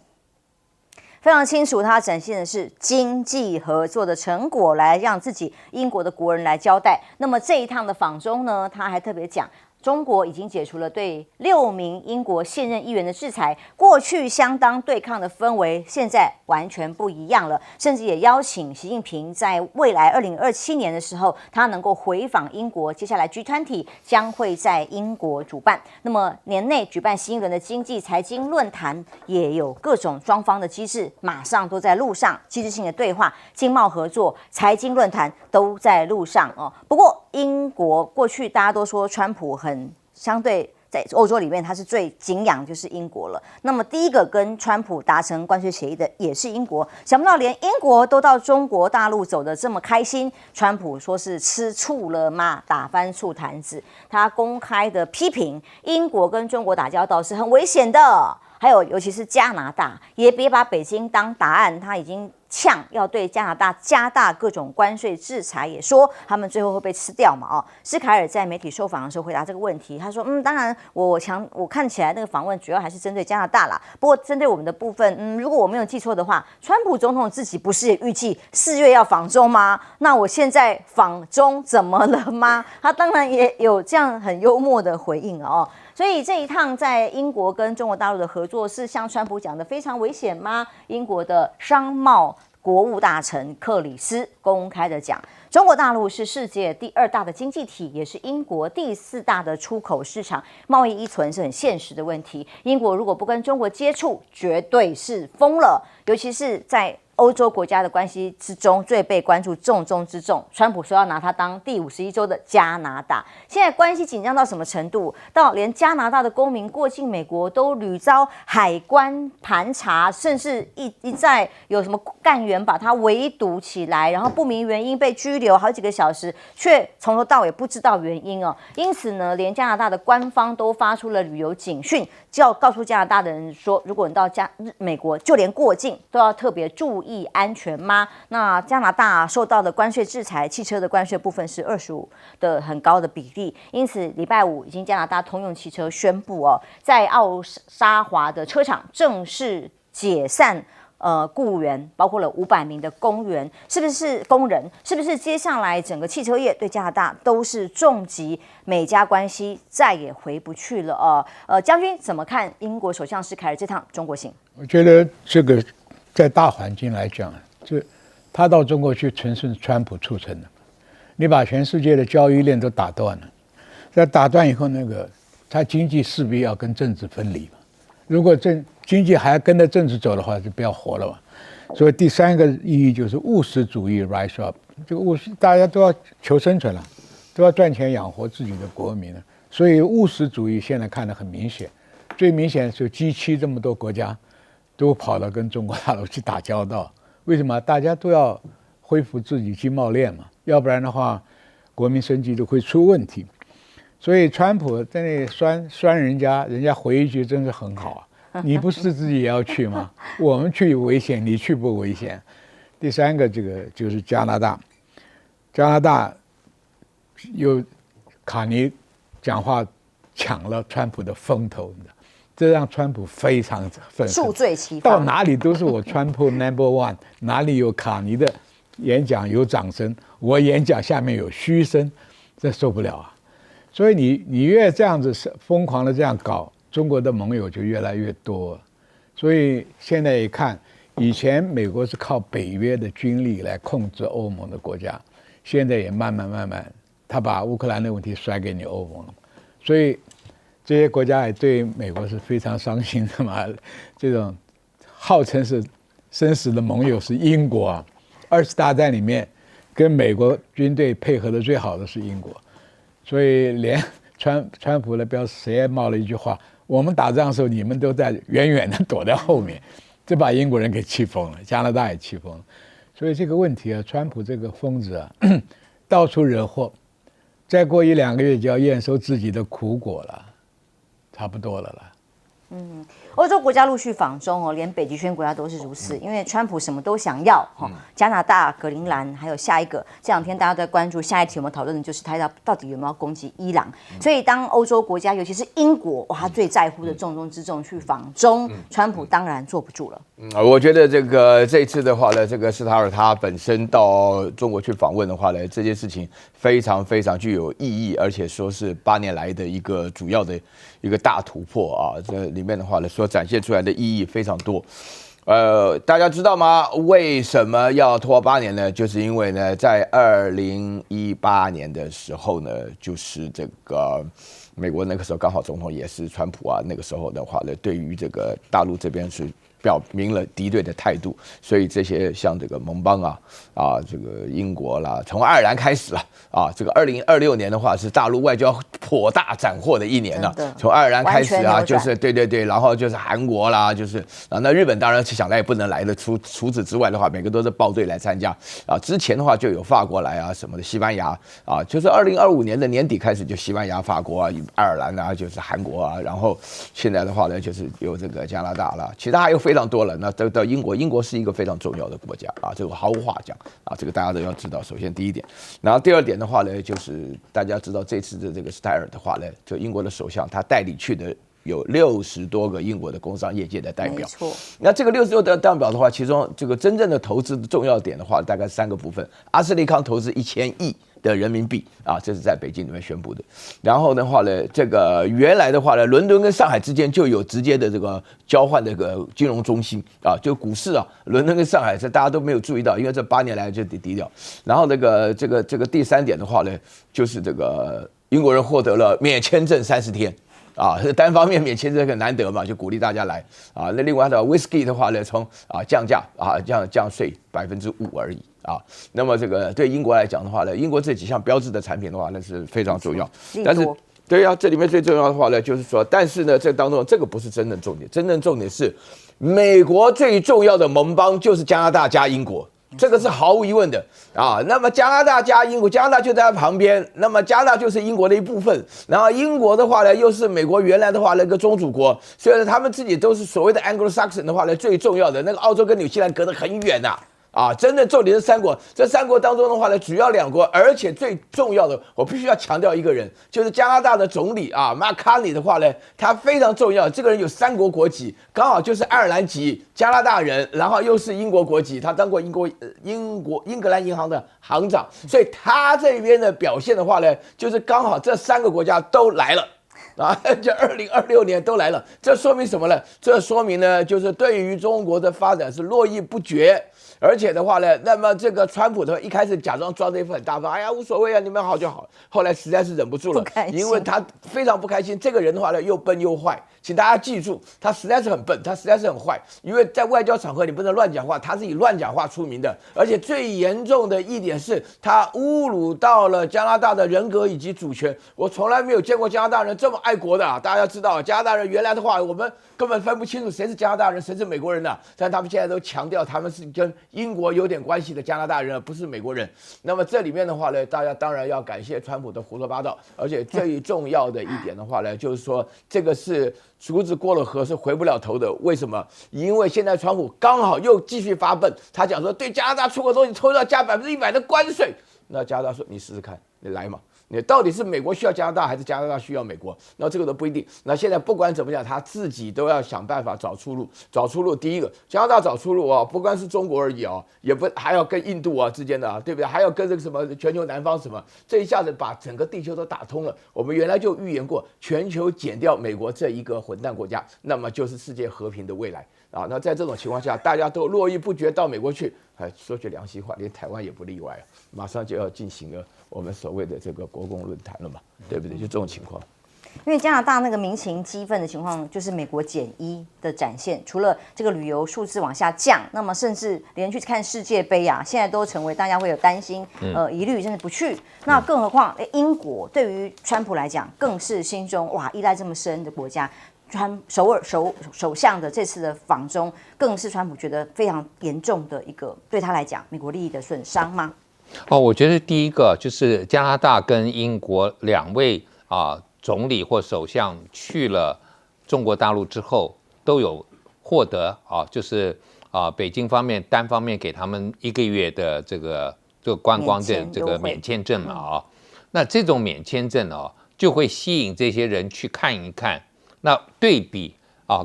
非常清楚，他展现的是经济合作的成果，来让自己英国的国人来交代。那么这一趟的访中呢，他还特别讲，中国已经解除了对6名英国现任议员的制裁，过去相当对抗的氛围，现在完全不一样了。甚至也邀请习近平在未来2027年的时候，他能够回访英国。接下来 G20 将会在英国主办，那么年内举办新一轮的经济财经论坛，也有各种双方的机制，马上都在路上，机制性的对话、经贸合作、财经论坛都在路上哦。不过英国过去大家都说川普很相对在欧洲里面他是最敬仰就是英国了。那么第一个跟川普达成关税协议的也是英国，想不到连英国都到中国大陆走得这么开心。川普说是吃醋了嘛，打翻醋坛子。他公开的批评英国跟中国打交道是很危险的，还有尤其是加拿大，也别把北京当答案，他已经呛要对加拿大加大各种关税制裁，也说他们最后会被吃掉嘛。哦，施凯尔在媒体受访的时候回答这个问题，他说：当然我看起来那个访问主要还是针对加拿大啦，不过针对我们的部分，如果我没有记错的话，川普总统自己不是也预计4月要访中吗？那我现在访中怎么了吗？他当然也有这样很幽默的回应哦。所以这一趟在英国跟中国大陆的合作是像川普讲的非常危险吗？英国的商贸国务大臣克里斯公开的讲，中国大陆是世界第2大的经济体，也是英国第4大的出口市场，贸易依存是很现实的问题。英国如果不跟中国接触，绝对是疯了，尤其是在欧洲国家的关系之中，最被关注重中之重。川普说要拿它当第51州的加拿大，现在关系紧张到什么程度？到连加拿大的公民过境美国都屡遭海关盘查，甚至一再有什么干员把他围堵起来，然后不明原因被拘留好几个小时，却从头到尾不知道原因哦。因此呢，连加拿大的官方都发出了旅游警讯，就要告诉加拿大的人说，如果你到美国，就连过境都要特别注意安全吗？那加拿大受到的关税制裁，汽车的关税部分是25%的很高的比例，因此礼拜五已经加拿大通用汽车宣布哦，在奥沙华的车厂正式解散雇务员，包括了500名的工人，是不是接下来整个汽车业对加拿大都是重击？美加关系再也回不去了将军怎么看英国首相施凯尔这趟中国行？我觉得这个在大环境来讲，他到中国去纯是川普促成的。你把全世界的交易链都打断了，在打断以后，他经济势必要跟政治分离嘛。如果经济还跟着政治走的话，就不要活了嘛。所以第3个意义就是务实主义 rise up。这个务实，大家都要求生存了，都要赚钱养活自己的国民了。所以务实主义现在看得很明显，最明显就G7这么多国家都跑到跟中国大陆去打交道。为什么？大家都要恢复自己经贸链嘛，要不然的话，国民生计都会出问题。所以川普在那里酸人家回一句真是很好啊，你不是自己也要去吗？我们去危险，你去不危险？第3个这个就是加拿大有卡尼讲话抢了川普的风头，这让川普非常愤恨，数罪齐发，到哪里都是我川普 No.1， 哪里有卡尼的演讲有掌声，我演讲下面有嘘声，这受不了啊！所以你越这样子疯狂的这样搞，中国的盟友就越来越多。所以现在一看，以前美国是靠北约的军力来控制欧盟的国家，现在也慢慢，他把乌克兰的问题甩给你欧盟了，所以这些国家也对美国是非常伤心的嘛。这种号称是生死的盟友是英国啊，2次大战里面跟美国军队配合的最好的是英国。所以连川普的标谁也冒了一句话，我们打仗的时候你们都在远远的躲在后面，这把英国人给气疯了，加拿大也气疯了。所以这个问题啊，川普这个疯子啊，到处惹祸，再过1-2个月就要验收自己的苦果了，差不多了啦。欧洲国家陆续访中连北极圈国家都是如此，因为川普什么都想要加拿大、格陵兰，还有下一个，这2天大家都在关注下一题，我们讨论的就是他到底有没有攻击伊朗。所以当欧洲国家，尤其是英国，他最在乎的重中之重去访中，川普当然坐不住了。我觉得这一次的话呢，这个施塔尔他本身到中国去访问的话呢，这件事情非常具有意义，而且说是8年来的一个主要的一个大突破啊。这里面的话呢，所展现出来的意义非常多。大家知道吗？为什么要拖8年呢？就是因为呢，在2018年的时候呢，就是这个美国那个时候刚好总统也是川普啊，那个时候的话呢，对于这个大陆这边是表明了敌对的态度，所以这些像这个盟邦这个英国啦，从爱尔兰开始了这个2026年的话是大陆外交颇大斩获的一年了，从爱尔兰开始就是对，然后就是韩国啦，就是那日本当然是想来也不能来的，除此之外的话，每个都是报队来参加之前的话就有法国来什么的，西班牙就是2025年的年底开始就西班牙、法国爱尔兰就是韩国然后现在的话呢就是有这个加拿大啦，其他还有非常多了。那到英国是一个非常重要的国家这个毫无话讲这个大家都要知道。首先第一点，然后第2点的话呢，就是大家知道这次的这个施泰尔的话呢，就英国的首相他代理去的有60多个英国的工商业界的代表。没错。那这个60多个代表的话，其中这个真正的投资的重要点的话，大概3个部分。阿斯利康投资1000亿的人民币啊，这是在北京里面宣布的。然后的话呢，这个原来的话呢，伦敦跟上海之间就有直接的这个交换这个金融中心啊，就股市啊，伦敦跟上海这大家都没有注意到，因为这8年来就低调。然后这个第3点的话呢，就是这个英国人获得了免签证30天。啊，单方面免签证很难得嘛，就鼓励大家来啊。那另外的 whisky 的话呢，从降价啊降税5%而已啊。那么这个对英国来讲的话呢，英国这几项标志的产品的话，那是非常重要。但是对啊，这里面最重要的话呢，就是说，但是呢，这当中这个不是真正重点，真正重点是美国最重要的盟邦就是加拿大加英国。这个是毫无疑问的啊。那么加拿大加英国，加拿大就在它旁边，那么加拿大就是英国的一部分。然后英国的话呢，又是美国原来的话那个宗主国，所以他们自己都是所谓的 Anglo-Saxon 的话呢，最重要的那个澳洲跟纽西兰隔得很远呐。真正重点是3国，这3国当中的话呢，主要2国，而且最重要的，我必须要强调一个人，就是加拿大的总理马卡尼的话呢，他非常重要。这个人有3国国籍，刚好就是爱尔兰籍加拿大人，然后又是英国国籍，他当过英格兰银行的行长，所以他这边的表现的话呢，就是刚好这3个国家都来了。就2026年都来了，这说明什么呢？这说明呢，就是对于中国的发展是络绎不绝。而且的话呢，那么这个川普的话一开始假装装着一副很大方，哎呀无所谓啊，你们好就好。后来实在是忍不住了，因为他非常不开心。这个人的话呢，又笨又坏，请大家记住，他实在是很笨，他实在是很坏。因为在外交场合你不能乱讲话，他是以乱讲话出名的。而且最严重的一点是，他侮辱到了加拿大的人格以及主权。我从来没有见过加拿大人这么爱国的大家要知道，加拿大人原来的话，我们根本分不清楚谁是加拿大人，谁是美国人的。但他们现在都强调他们是跟英国有点关系的加拿大人，不是美国人。那么这里面的话呢，大家当然要感谢川普的胡说八道。而且最重要的一点的话呢，就是说这个是竹子过了河是回不了头的。为什么？因为现在川普刚好又继续发笨，他讲说对加拿大出口东西抽要加100%的关税。那加拿大说你试试看，你来嘛。你到底是美国需要加拿大，还是加拿大需要美国？那这个都不一定。那现在不管怎么讲，他自己都要想办法找出路。找出路，第一个，加拿大找出路不光是中国而已也不还要跟印度之间的对不对？还要跟这个什么全球南方什么，这一下子把整个地球都打通了。我们原来就预言过，全球减掉美国这一个混蛋国家，那么就是世界和平的未来那在这种情况下，大家都络绎不绝到美国去。说句良心话，连台湾也不例外马上就要进行了我们所谓的这个国共论坛了嘛，对不对？就这种情况。因为加拿大那个民情激愤的情况，就是美国减1的展现。除了这个旅游数字往下降，那么甚至连去看世界杯现在都成为大家会有担心、疑虑，甚至不去。那更何况，英国对于川普来讲，更是心中依赖这么深的国家。首相的这次的访中，更是川普觉得非常严重的一个对他来讲美国利益的损伤吗？我觉得第一个就是加拿大跟英国2位总理或首相去了中国大陆之后，都有获得就是北京方面单方面给他们1个月的这个观光的这个免签证嘛那这种免签证就会吸引这些人去看一看。那对比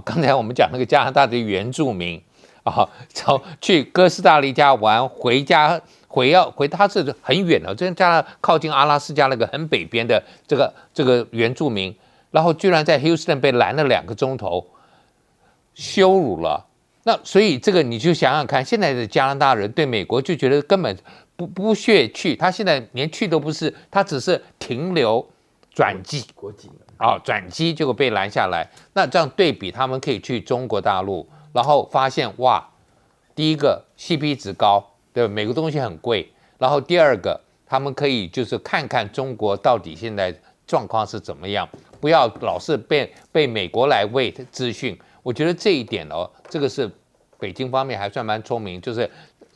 刚才我们讲那个加拿大的原住民去哥斯达黎加玩，回他是很远的，这加拿大靠近阿拉斯加那个很北边的这个原住民，然后居然在 Houston 被拦了2个钟头，羞辱了。那所以这个你就想想看，现在的加拿大人对美国就觉得根本不屑去，他现在连去都不是，他只是停留转机。转机结果被拦下来。那这样对比，他们可以去中国大陆，然后发现第一个 CP 值高，对吧？每个东西很贵。然后第二个，他们可以就是看看中国到底现在状况是怎么样，不要老是被美国来喂资讯。我觉得这一点这个是北京方面还算蛮聪明，就是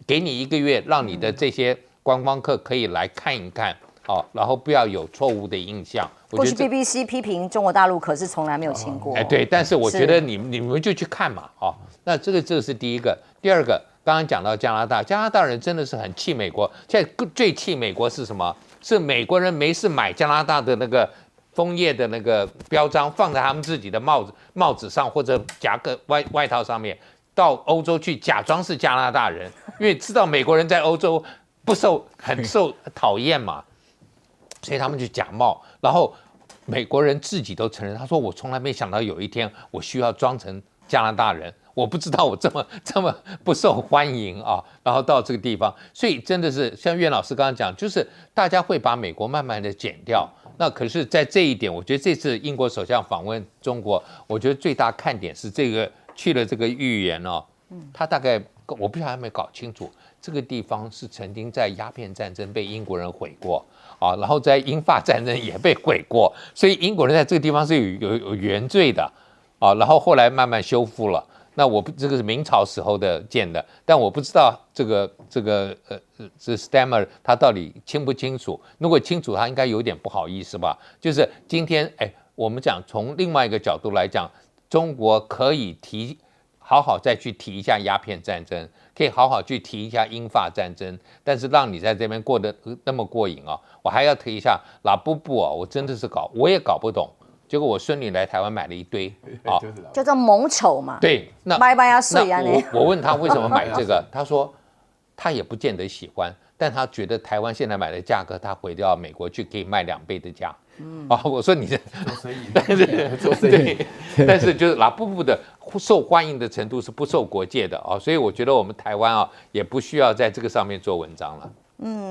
给你1个月，让你的这些观光客可以来看一看。然后不要有错误的印象。过去 BBC 批评中国大陆，可是从来没有请过。对，但是我觉得你们就去看嘛，那这个是第一个。第二个，刚刚讲到加拿大人真的是很气美国。现在最气美国是什么？是美国人没事买加拿大的那个枫叶的那个标章，放在他们自己的帽子上或者夹克外套上面，到欧洲去假装是加拿大人，因为知道美国人在欧洲很受讨厌嘛。所以他们就假冒，然后美国人自己都承认，他说我从来没想到有一天我需要装成加拿大人。我不知道我这么不受欢迎啊，然后到这个地方，所以真的是像岳老师刚刚讲，就是大家会把美国慢慢的减掉。那可是，在这一点，我觉得这次英国首相访问中国，我觉得最大看点是这个去了这个豫园哦，他大概我不晓得还没搞清楚，这个地方是曾经在鸦片战争被英国人毁过啊，然后在英法战争也被毁过，所以英国人在这个地方是有原罪的啊，然后后来慢慢修复了。那这个是明朝时候的建的，但我不知道这Stammer 他到底清不清楚？如果清楚，他应该有点不好意思吧？就是今天，我们讲从另外一个角度来讲，中国可以好好再去提一下鸦片战争，可以好好去提一下英法战争，但是让你在这边过得那么过瘾啊！我还要提一下拉布布啊，我真的是我也搞不懂。结果我孙女来台湾买了一堆啊，叫做蒙丑嘛。对，那拜拜啊，水啊你。我问他为什么买这个，他说他也不见得喜欢，但他觉得台湾现在买的价格，他回到美国去可以卖2倍的价。我说你这做生意，但是就是拉布布的受欢迎的程度是不受国界的啊，所以我觉得我们台湾也不需要在这个上面做文章了。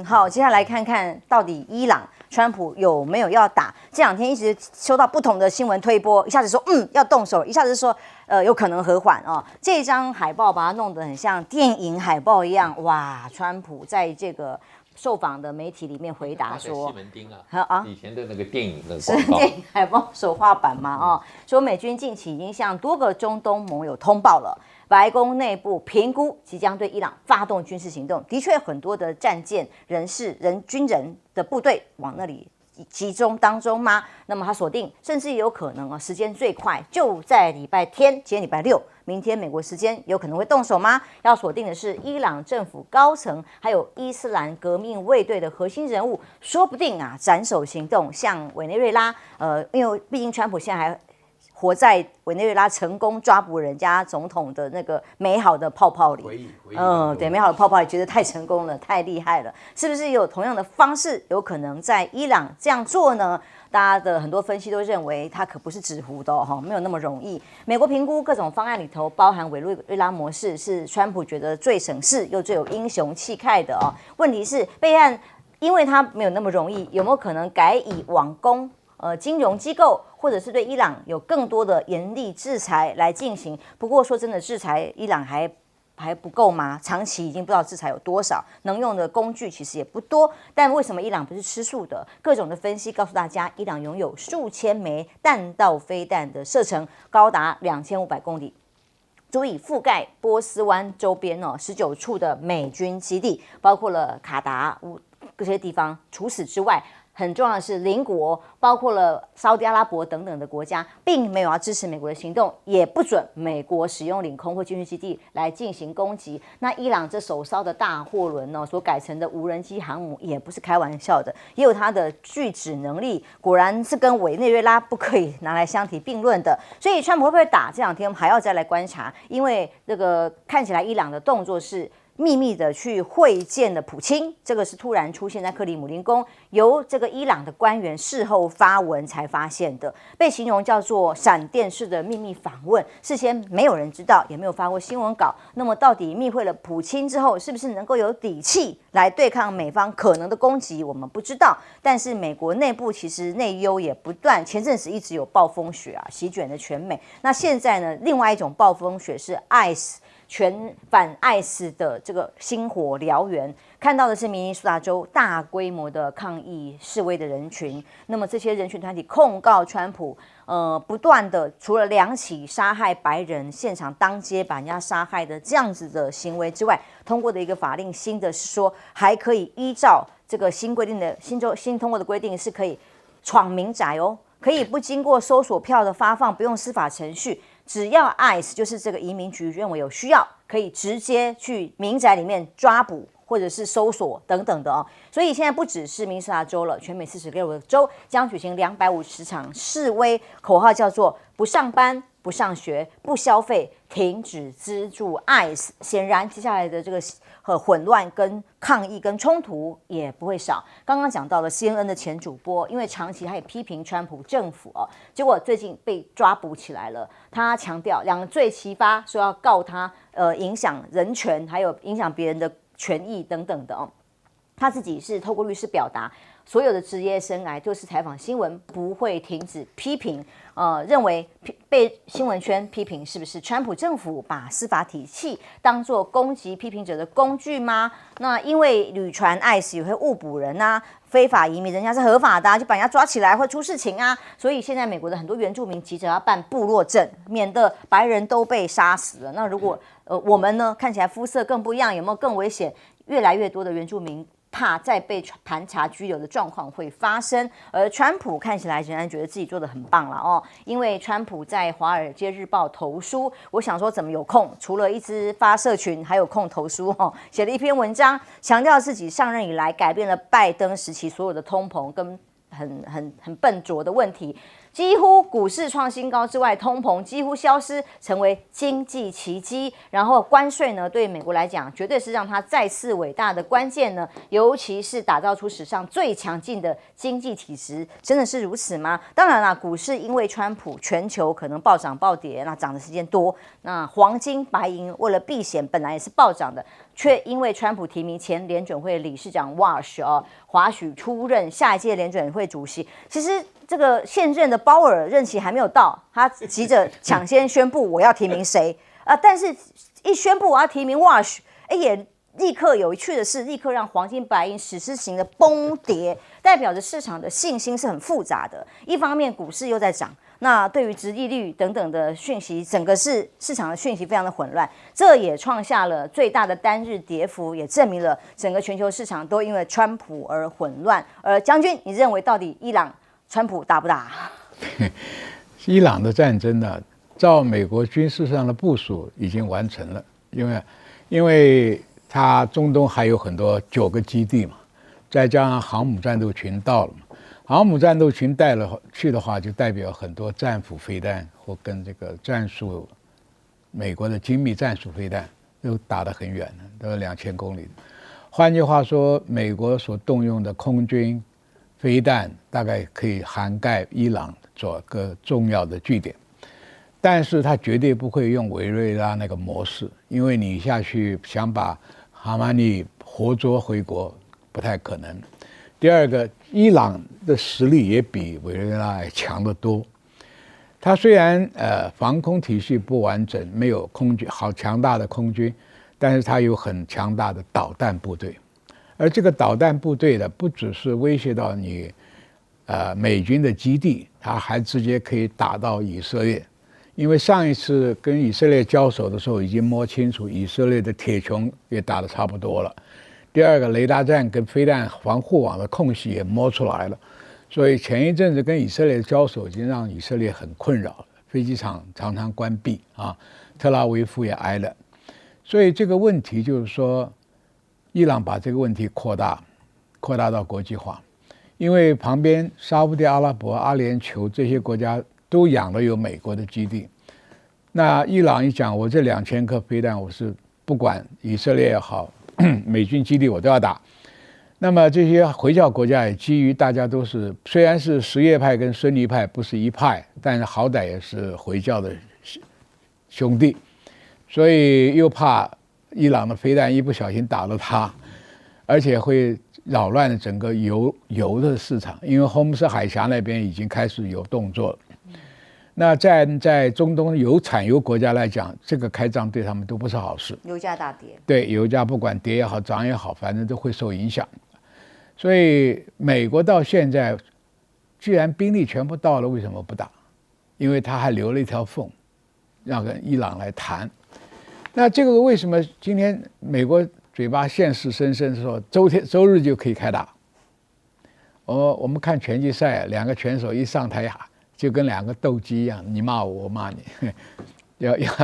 好，接下来看看到底伊朗川普有没有要打？这2天一直收到不同的新闻推播，一下子说要动手，一下子说有可能和缓哦。这张海报把它弄得很像电影海报一样，哇！川普在这个受访的媒体里面回答说，西门町啊，以前的那个电影的是电影海报手画版嘛说美军近期已经向多个中东盟友通报了。白宫内部评估即将对伊朗发动军事行动，的确很多的战舰军人的部队往那里集中当中吗？那么他锁定，甚至也有可能时间最快就在礼拜天，今天礼拜6，明天美国时间有可能会动手吗？要锁定的是伊朗政府高层，还有伊斯兰革命卫队的核心人物，说不定斩首行动，像委内瑞拉，因为毕竟川普现在还活在委内瑞拉成功抓捕人家总统的那个美好的泡泡里，对，美好的泡泡里觉得太成功了，太厉害了，是不是有同样的方式有可能在伊朗这样做呢？大家的很多分析都认为它可不是纸糊的没有那么容易。美国评估各种方案里头，包含委内瑞拉模式，是川普觉得最省事又最有英雄气概的问题是备案，因为它没有那么容易，有没有可能改以网攻？金融机构，或者是对伊朗有更多的严厉制裁来进行。不过说真的，制裁伊朗还不够吗？长期已经不知道制裁有多少，能用的工具其实也不多。但为什么伊朗不是吃素的？各种的分析告诉大家，伊朗拥有数千枚弹道飞弹的射程，高达2500公里。足以覆盖波斯湾周边19处的美军基地，包括了卡达这些地方。除此之外，很重要的是邻国，包括了沙特阿拉伯等等的国家，并没有要支持美国的行动，也不准美国使用领空或军事基地来进行攻击。那伊朗这首艘的大货轮所改成的无人机航母也不是开玩笑的，也有它的拒止能力，果然是跟委内瑞拉不可以拿来相提并论的。所以川普会不会打？这2天我们还要再来观察，因为这个看起来伊朗的动作是秘密的去会见了普京，这个是突然出现在克里姆林宫，由这个伊朗的官员事后发文才发现的，被形容叫做闪电式的秘密访问，事先没有人知道，也没有发过新闻稿。那么到底密会了普京之后，是不是能够有底气来对抗美方可能的攻击，我们不知道。但是美国内部其实内忧也不断，前阵子一直有暴风雪席卷了全美。那现在呢，另外一种暴风雪是 ICE。全反ICE的这个星火燎原，看到的是明尼苏达州大规模的抗议示威的人群。那么这些人群团体控告川普，不断的除了2起杀害白人、现场当街把人家杀害的这样子的行为之外，通过的一个法令，新的是说还可以依照这个新规定的新通过的规定，是可以闯民宅可以不经过搜索票的发放，不用司法程序。只要 ICE 就是这个移民局认为有需要，可以直接去民宅里面抓捕或者是搜索等等的哦。所以现在不只是明尼苏达州了，全美46个州将举行250场示威，口号叫做不上班、不上学、不消费、停止资助 ICE。显然，接下来的这个混乱跟抗议跟冲突也不会少。刚刚讲到了 CNN 的前主播，因为长期他也批评川普政府哦，结果最近被抓捕起来了。他强调两罪齐发，说要告他影响人权，还有影响别人的权益等等的哦。他自己是透过律师表达，所有的职业生涯就是采访新闻不会停止批评，认为被新闻圈批评是不是川普政府把司法体系当作攻击批评者的工具吗？那因为旅船ICE也会误捕人啊，非法移民人家是合法的啊，就把人家抓起来会出事情啊，所以现在美国的很多原住民急着要办部落证，免得白人都被杀死了。那如果我们呢看起来肤色更不一样，有没有更危险？越来越多的原住民怕再被盘查拘留的状况会发生，而川普看起来仍然觉得自己做得很棒了哦，因为川普在《华尔街日报》投书，我想说怎么有空，除了一直发社群，还有空投书哦，写了一篇文章，强调自己上任以来改变了拜登时期所有的通膨跟很笨拙的问题。几乎股市创新高之外，通膨几乎消失，成为经济奇迹。然后关税呢，对美国来讲，绝对是让它再次伟大的关键呢。尤其是打造出史上最强劲的经济体制，真的是如此吗？当然啦，股市因为川普，全球可能暴涨暴跌，那涨的时间多。那黄金、白银为了避险，本来也是暴涨的，却因为川普提名前联准会理事长 Walsh 华许出任下一届联准会主席。其实这个现任的鲍尔任期还没有到，他急着抢先宣布我要提名谁但是一宣布我要提名 Walsh， 也立刻有趣的是，立刻让黄金白银史诗型的崩跌，代表着市场的信心是很复杂的。一方面股市又在涨，那对于殖利率等等的讯息，整个市场的讯息非常的混乱，这也创下了最大的单日跌幅，也证明了整个全球市场都因为川普而混乱。而将军，你认为到底伊朗川普打不打？伊朗的战争呢，照美国军事上的部署已经完成了，因为它中东还有很多9个基地嘛，再加上航母战斗群到了嘛，航母战斗群带了去的话，就代表很多战斧飞弹或跟这个美国的精密战术飞弹都打得很远了，都有2000公里。换句话说，美国所动用的空军飞弹大概可以涵盖伊朗做个重要的据点，但是它绝对不会用委内瑞拉那个模式，因为你下去想把哈马尼活捉回国不太可能。第二个，伊朗的实力也比委内瑞拉强得多。它虽然防空体系不完整，没有空军好强大的空军，但是它有很强大的导弹部队。而这个导弹部队呢，不只是威胁到你美军的基地，它还直接可以打到以色列。因为上一次跟以色列交手的时候，已经摸清楚以色列的铁穹也打得差不多了。第二个，雷达站跟飞弹防护网的空隙也摸出来了。所以前一阵子跟以色列的交手已经让以色列很困扰了，飞机场常常关闭啊，特拉维夫也挨了。所以这个问题就是说，伊朗把这个问题扩大到国际化，因为旁边沙烏地阿拉伯、阿联酋这些国家都养了有美国的基地。那伊朗一讲，我这2000颗飞弹，我是不管以色列也好，美军基地我都要打。那么这些回教国家也基于大家都是，虽然是什叶派跟孙尼派不是一派，但是好歹也是回教的兄弟，所以又怕伊朗的飞弹一不小心打了他，而且会扰乱整个油的市场，因为霍姆斯海峡那边已经开始有动作了。那在中东产油国家来讲，这个开战对他们都不是好事。油价大跌，对，油价不管跌也好涨也好，反正都会受影响。所以美国到现在既然兵力全部到了，为什么不打？因为他还留了一条缝，让跟伊朗来谈。那这个为什么今天美国嘴巴现实深深说周日就可以开打？我们看拳击赛，2个拳手一上台就跟2个斗鸡一样，你骂我，我骂你，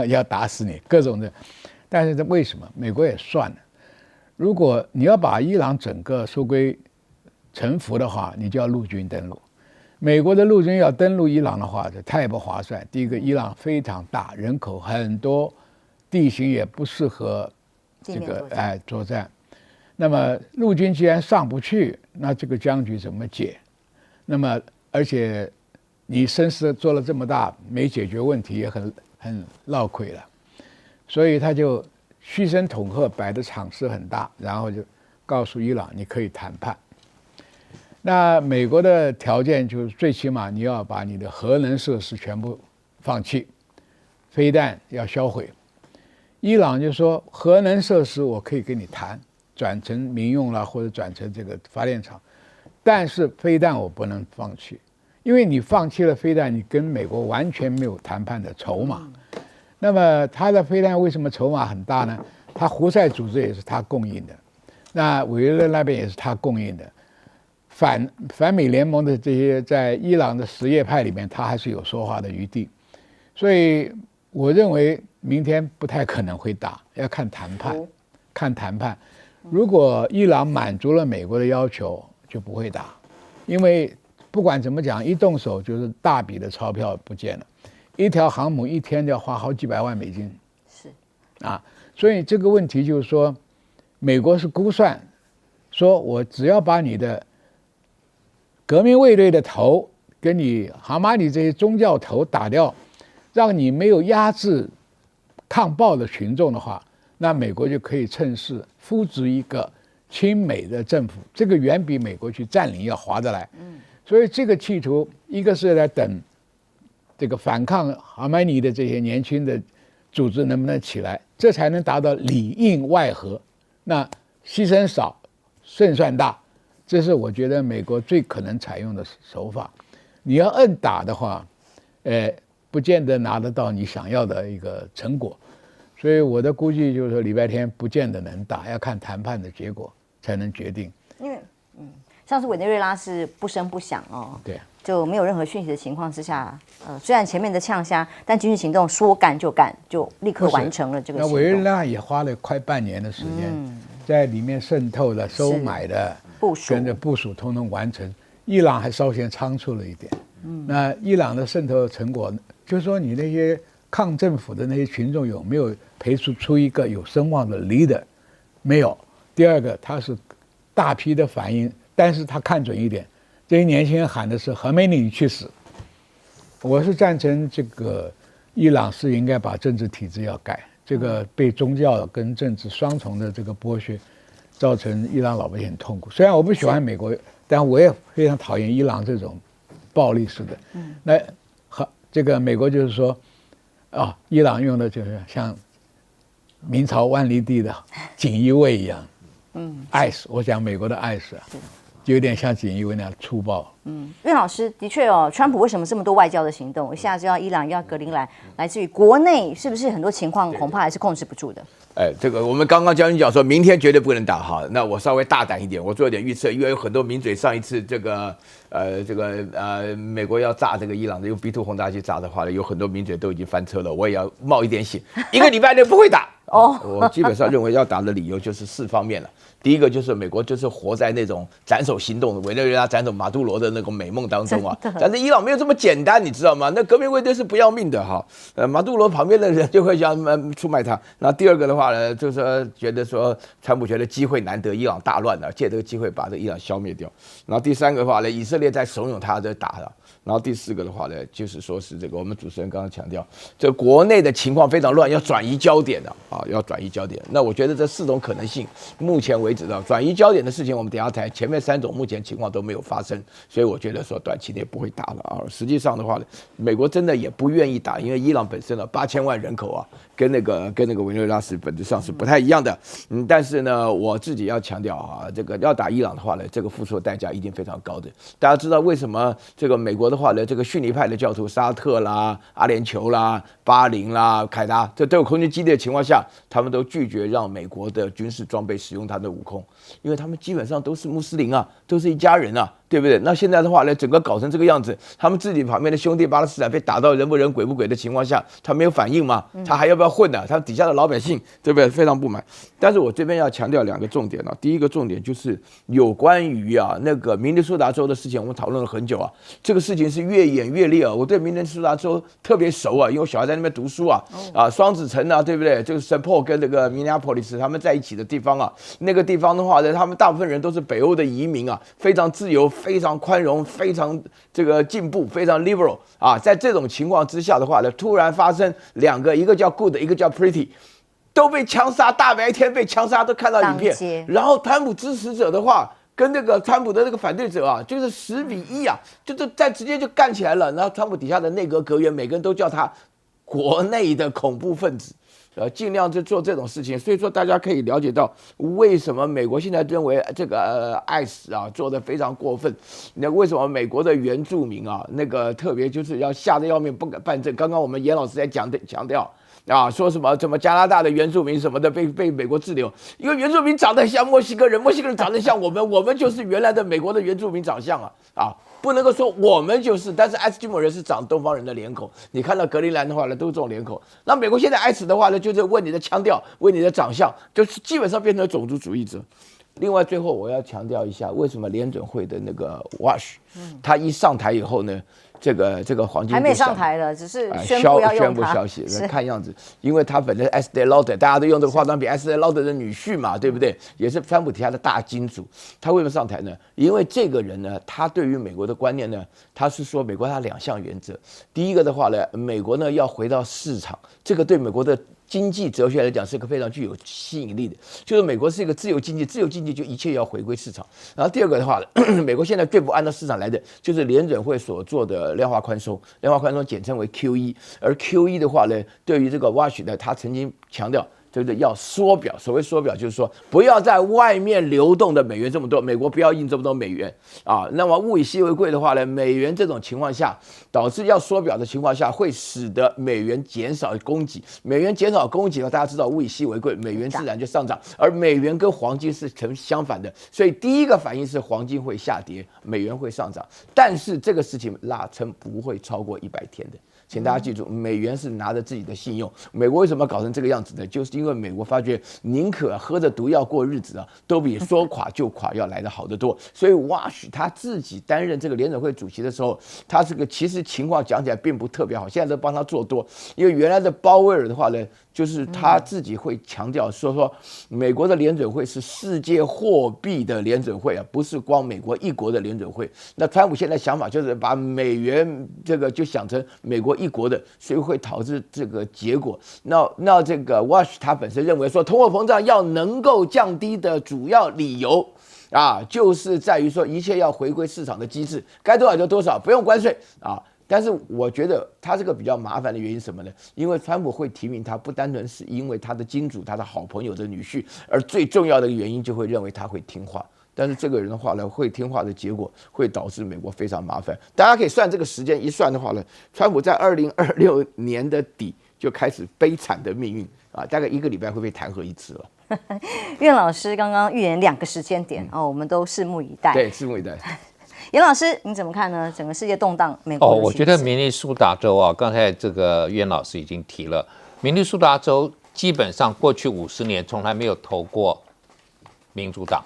要打死你，各种的。但是为什么美国也算了？如果你要把伊朗整个收归臣服的话，你就要陆军登陆。美国的陆军要登陆伊朗的话，这太不划算。第一个，伊朗非常大，人口很多，地形也不适合这个作战。那么陆军既然上不去，那这个僵局怎么解？那么而且你声势做了这么大，没解决问题也很落亏了。所以他就虚声恐吓，摆的场势很大，然后就告诉伊朗你可以谈判。那美国的条件就是最起码你要把你的核能设施全部放弃，飞弹要销毁。伊朗就说核能设施我可以跟你谈，转成民用啦，或者转成这个发电厂，但是飞弹我不能放弃，因为你放弃了飞弹，你跟美国完全没有谈判的筹码。那么他的飞弹为什么筹码很大呢？他胡塞组织也是他供应的，那委内瑞拉那边也是他供应的。反美联盟的这些在伊朗的什叶派里面，他还是有说话的余地，所以我认为明天不太可能会打，要看谈判，看谈判。如果伊朗满足了美国的要求，就不会打，因为不管怎么讲，一动手就是大笔的钞票不见了，一条航母一天就要花好几百万美金，是啊，所以这个问题就是说，美国是估算，说我只要把你的革命卫队的头跟你哈马尼这些宗教头打掉，让你没有压制抗暴的群众的话，那美国就可以趁势扶植一个亲美的政府，这个远比美国去占领要划得来。所以这个企图，一个是在等这个反抗哈马尼的这些年轻的组织能不能起来，这才能达到里应外合，那牺牲少，胜算大。这是我觉得美国最可能采用的手法。你要硬打的话，不见得拿得到你想要的一个成果。所以我的估计就是说，礼拜天不见得能打，要看谈判的结果才能决定。因为上次委内瑞拉是不声不响哦，对，就没有任何讯息的情况之下，虽然前面的呛虾，但军事行动说干就干，就立刻完成了这个行动。那委内瑞拉也花了快半年的时间，在里面渗透的、收买的。跟着部署通通完成，伊朗还稍显仓促了一点。那伊朗的渗透成果，就是说你那些抗政府的那些群众有没有培育出一个有声望的 leader？ 没有。第二个，他是大批的反应，但是他看准一点，这些年轻人喊的是哈梅尼去死。我是赞成这个伊朗是应该把政治体制要改，这个被宗教跟政治双重的这个剥削。造成伊朗老百姓很痛苦。虽然我不喜欢美国，但我也非常讨厌伊朗这种暴力式的。那这个美国就是说，伊朗用的就是像明朝万历帝的锦衣卫一样，爱死。我讲美国的爱死啊，就有点像锦衣卫那样粗暴。岳老师的确哦，川普为什么这么多外交的行动？一下子要伊朗，要格陵兰，来自于国内是不是很多情况恐怕还是控制不住的？这个我们刚刚将军讲说明天绝对不能打哈，那我稍微大胆一点，我做一点预测，因为有很多名嘴上一次美国要炸这个伊朗的用 B2 轰炸机炸的话呢，有很多名嘴都已经翻车了，我也要冒一点险，一个礼拜内不会打。我基本上认为要打的理由就是4方面了。第一个就是美国就是活在那种斩首行动的委内瑞拉斩首马杜罗的那种美梦当中啊，但是伊朗没有这么简单，你知道吗？那革命卫队是不要命的哈，马杜罗旁边的人就会想出卖他。那第二个的话呢，就是说觉得说川普觉得机会难得，伊朗大乱了，借这个机会把这个伊朗消灭掉。然后第三个的话呢，以色列在怂恿他在打了。然后第4个的话呢，就是说是这个我们主持人刚刚强调，这国内的情况非常乱，要转移焦点的要转移焦点。那我觉得这4种可能性，目前为止的转移焦点的事情，我们等一下谈。前面3种目前情况都没有发生，所以我觉得说短期内不会打了啊。实际上的话呢，美国真的也不愿意打，因为伊朗本身8000万人口啊，跟那个委内瑞拉是本质上是不太一样的。但是呢，我自己要强调啊，这个要打伊朗的话呢，这个付出的代价一定非常高的。大家知道为什么这个美国的话呢，这个逊尼派的教徒沙特啦、阿联酋啦、巴林啦、凯达，这都有空军基地的情况下，他们都拒绝让美国的军事装备使用他的武控，因为他们基本上都是穆斯林啊，都是一家人啊。对不对？那现在的话呢，整个搞成这个样子，他们自己旁边的兄弟巴勒斯坦被打到人不人鬼不鬼的情况下，他没有反应吗？他还要不要混呢？他底下的老百姓对不对？非常不满。但是我这边要强调2个重点啊，第一个重点就是有关于那个明尼苏达州的事情，我们讨论了很久啊，这个事情是越演越烈啊。我对明尼苏达州特别熟啊，因为我小孩在那边读书啊，双子城啊，对不对？就是 Saint Paul 跟这个 Minneapolis 他们在一起的地方啊，那个地方的话呢，他们大部分人都是北欧的移民啊，非常自由。非常宽容，非常这个进步，非常 liberal 啊！在这种情况之下的话呢，突然发生2个，一个叫 good， 一个叫 pretty， 都被枪杀，大白天被枪杀，都看到影片。然后川普支持者的话，跟那个川普的那个反对者啊，就是10比1啊，就是直接就干起来了。然后川普底下的内阁阁员，每个人都叫他国内的恐怖分子。尽量就做这种事情，所以说大家可以了解到为什么美国现在认为这个ICE啊做得非常过分。那为什么美国的原住民啊，那个特别就是要吓得要命，不敢办证。刚刚我们严老师在强调啊，说什么加拿大的原住民什么的被美国滞留，因为原住民长得像墨西哥人，墨西哥人长得像我们就是原来的美国的原住民长相啊。不能够说我们就是，但是爱斯基摩人是长东方人的脸孔，你看到格陵兰的话呢，都是这种脸孔。那美国现在爱死的话呢，就是问你的腔调，问你的长相，就是基本上变成了种族主义者。另外，最后我要强调一下，为什么联准会的那个 Wash，他一上台以后呢，这个黄金还没上台了，只是宣布要用它。消息，看样子，因为他本身 Estee Lauder， 大家都用这个化妆品 Estee Lauder 的女婿嘛，对不对？也是川普底下的大金主。他为什么上台呢？因为这个人呢，他对于美国的观念呢，他是说美国他2项原则。第一个的话呢，美国呢要回到市场，这个对美国的经济哲学来讲是一个非常具有吸引力的，就是美国是一个自由经济，自由经济就一切要回归市场。然后第二个的话，美国现在最不按照市场来的，就是联准会所做的量化宽松，量化宽松简称为 QE， 而 QE 的话呢，对于这个 Wash 呢，他曾经强调。就是要缩表，所谓缩表就是说不要在外面流动的美元这么多，美国不要印这么多美元啊。那么物以稀为贵的话呢，美元这种情况下导致要缩表的情况下，会使得美元减少供给，美元减少供给大家知道物以稀为贵，美元自然就上涨，而美元跟黄金是成相反的，所以第一个反应是黄金会下跌，美元会上涨，但是这个事情拉撑不会超过100天的。请大家记住，美元是拿着自己的信用。美国为什么搞成这个样子呢？就是因为美国发觉宁可喝着毒药过日子啊，都比说垮就垮要来得好得多。所以Wash他自己担任这个联准会主席的时候，他这个其实情况讲起来并不特别好，现在都帮他做多。因为原来的鲍威尔的话呢，就是他自己会强调说美国的联准会是世界货币的联准会啊，不是光美国一国的联准会。那川普现在想法就是把美元这个就想成美国一国的，所以会导致这个结果。那这个 Wash 他本身认为说，通货膨胀要能够降低的主要理由啊，就是在于说一切要回归市场的机制，该多少就多少，不用关税啊。但是我觉得他这个比较麻烦的原因是什么呢？因为川普会提名他，不单纯是因为他的金主、他的好朋友的女婿，而最重要的原因就会认为他会听话。但是这个人的话呢，会听话的结果会导致美国非常麻烦。大家可以算这个时间，一算的话呢，川普在2026年的底就开始悲惨的命运啊，大概1个礼拜会被弹劾1次了。苑老师刚刚预言2个时间点我们都拭目以待。对，拭目以待。严老师，你怎么看呢？整个世界动荡，美国我觉得明尼苏达州啊，刚才这个苑老师已经提了，明尼苏达州基本上过去50年从来没有投过民主党。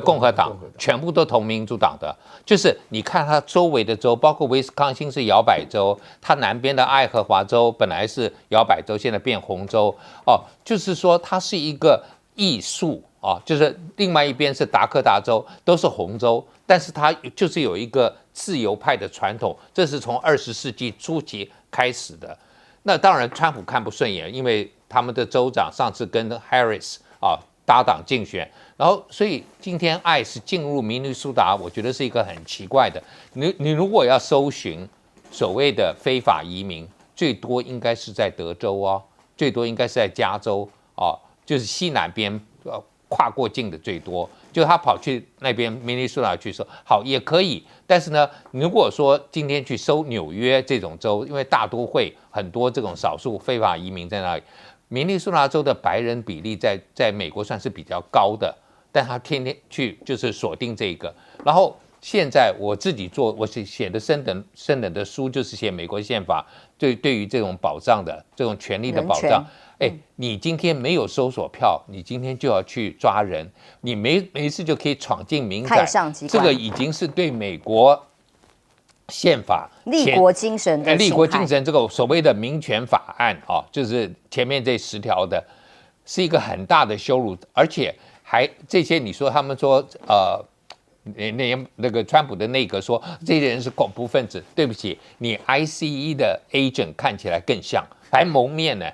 共和党全部都投民主党的，就是你看它周围的州，包括威斯康星是摇摆州，它南边的爱荷华州本来是摇摆州，现在变红州就是说它是一个艺术就是另外一边是达科达州，都是红州，但是它就是有一个自由派的传统，这是从20世纪初期开始的。那当然川普看不顺眼，因为他们的州长上次跟 Harris 搭档竞选，然后所以今天ICE进入明尼苏达，我觉得是一个很奇怪的。你如果要搜寻所谓的非法移民，最多应该是在德州最多应该是在加州就是西南边跨过境的最多，就他跑去那边明尼苏达去搜，好也可以。但是呢，如果说今天去搜纽约这种州，因为大都会很多这种少数非法移民在那里。明尼苏达州的白人比例在美国算是比较高的，但他天天去就是锁定这个。然后现在我自己做，我写的升等的书，就是写美国宪法对于这种保障的这种权利的保障。你今天没有搜索票，你今天就要去抓人，你没一次就可以闯进民宅，这个已经是对美国宪法立国精神的立国精神这个所谓的民权法案就是前面这10条的，是一个很大的羞辱，而且还这些你说他们说那个川普的内阁说这些人是恐怖分子，对不起，你 ICE 的 agent 看起来更像，还蒙面呢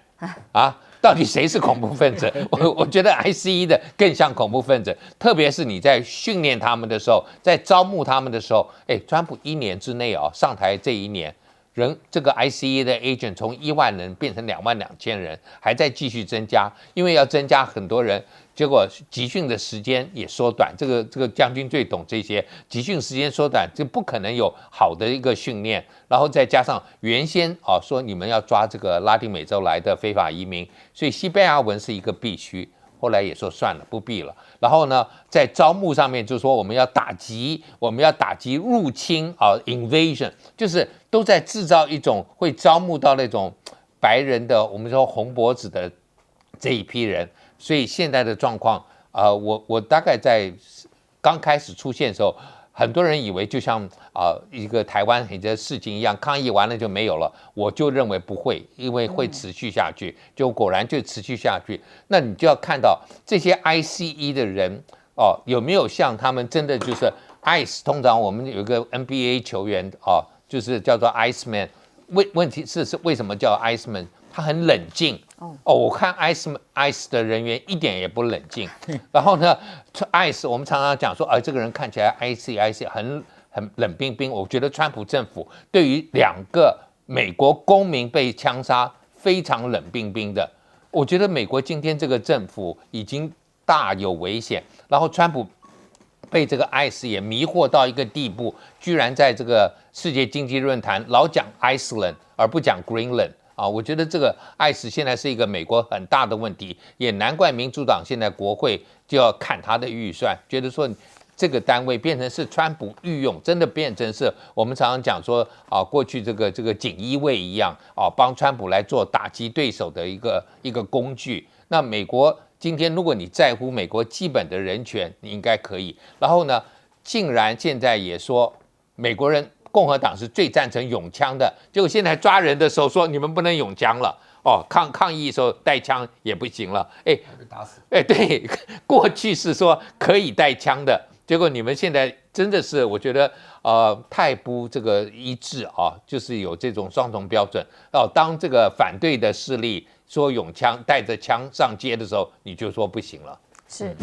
到底谁是恐怖分子？我觉得 ICE 的更像恐怖分子，特别是你在训练他们的时候，在招募他们的时候，川普1年之内上台这1年，这个 ICE 的 agent 从1万人变成22000人，还在继续增加，因为要增加很多人，结果集训的时间也缩短。这个将军最懂这些，集训时间缩短，就不可能有好的一个训练。然后再加上原先说你们要抓这个拉丁美洲来的非法移民，所以西班牙文是一个必须。后来也说算了，不必了。然后呢，在招募上面就说我们要打击入侵invasion， 就是都在制造一种会招募到那种白人的，我们说红脖子的这一批人。所以现在的状况，我大概在刚开始出现的时候，很多人以为就像一个台湾很多事情一样，抗议完了就没有了。我就认为不会，因为会持续下去，就果然就持续下去。那你就要看到这些 ICE 的人有没有像他们真的就是 ICE， 通常我们有一个 NBA 球员就是叫做 Iceman， 问题是为什么叫 Iceman？ 他很冷静。我看 ICE 的人员一点也不冷静。然后呢 ，ICE 我们常常讲说，这个人看起来 ICE 很冷冰冰。我觉得川普政府对于2个美国公民被枪杀非常冷冰冰的。我觉得美国今天这个政府已经大有危险。然后川普被这个 ICE 也迷惑到一个地步，居然在这个世界经济论坛老讲 Iceland 而不讲 Greenland。我觉得这个 ICE 现在是一个美国很大的问题，也难怪民主党现在国会就要砍他的预算，觉得说这个单位变成是川普御用，真的变成是我们常常讲说过去这个锦衣卫一样帮川普来做打击对手的一个工具。那美国今天如果你在乎美国基本的人权，你应该可以。然后呢，竟然现在也说美国人。共和党是最赞成拥枪的，结果现在抓人的时候说你们不能拥枪了抗议的时候带枪也不行了，打死对，过去是说可以带枪的，结果你们现在真的是我觉得太不这个一致就是有这种双重标准当这个反对的势力说拥枪带着枪上街的时候，你就说不行了。是。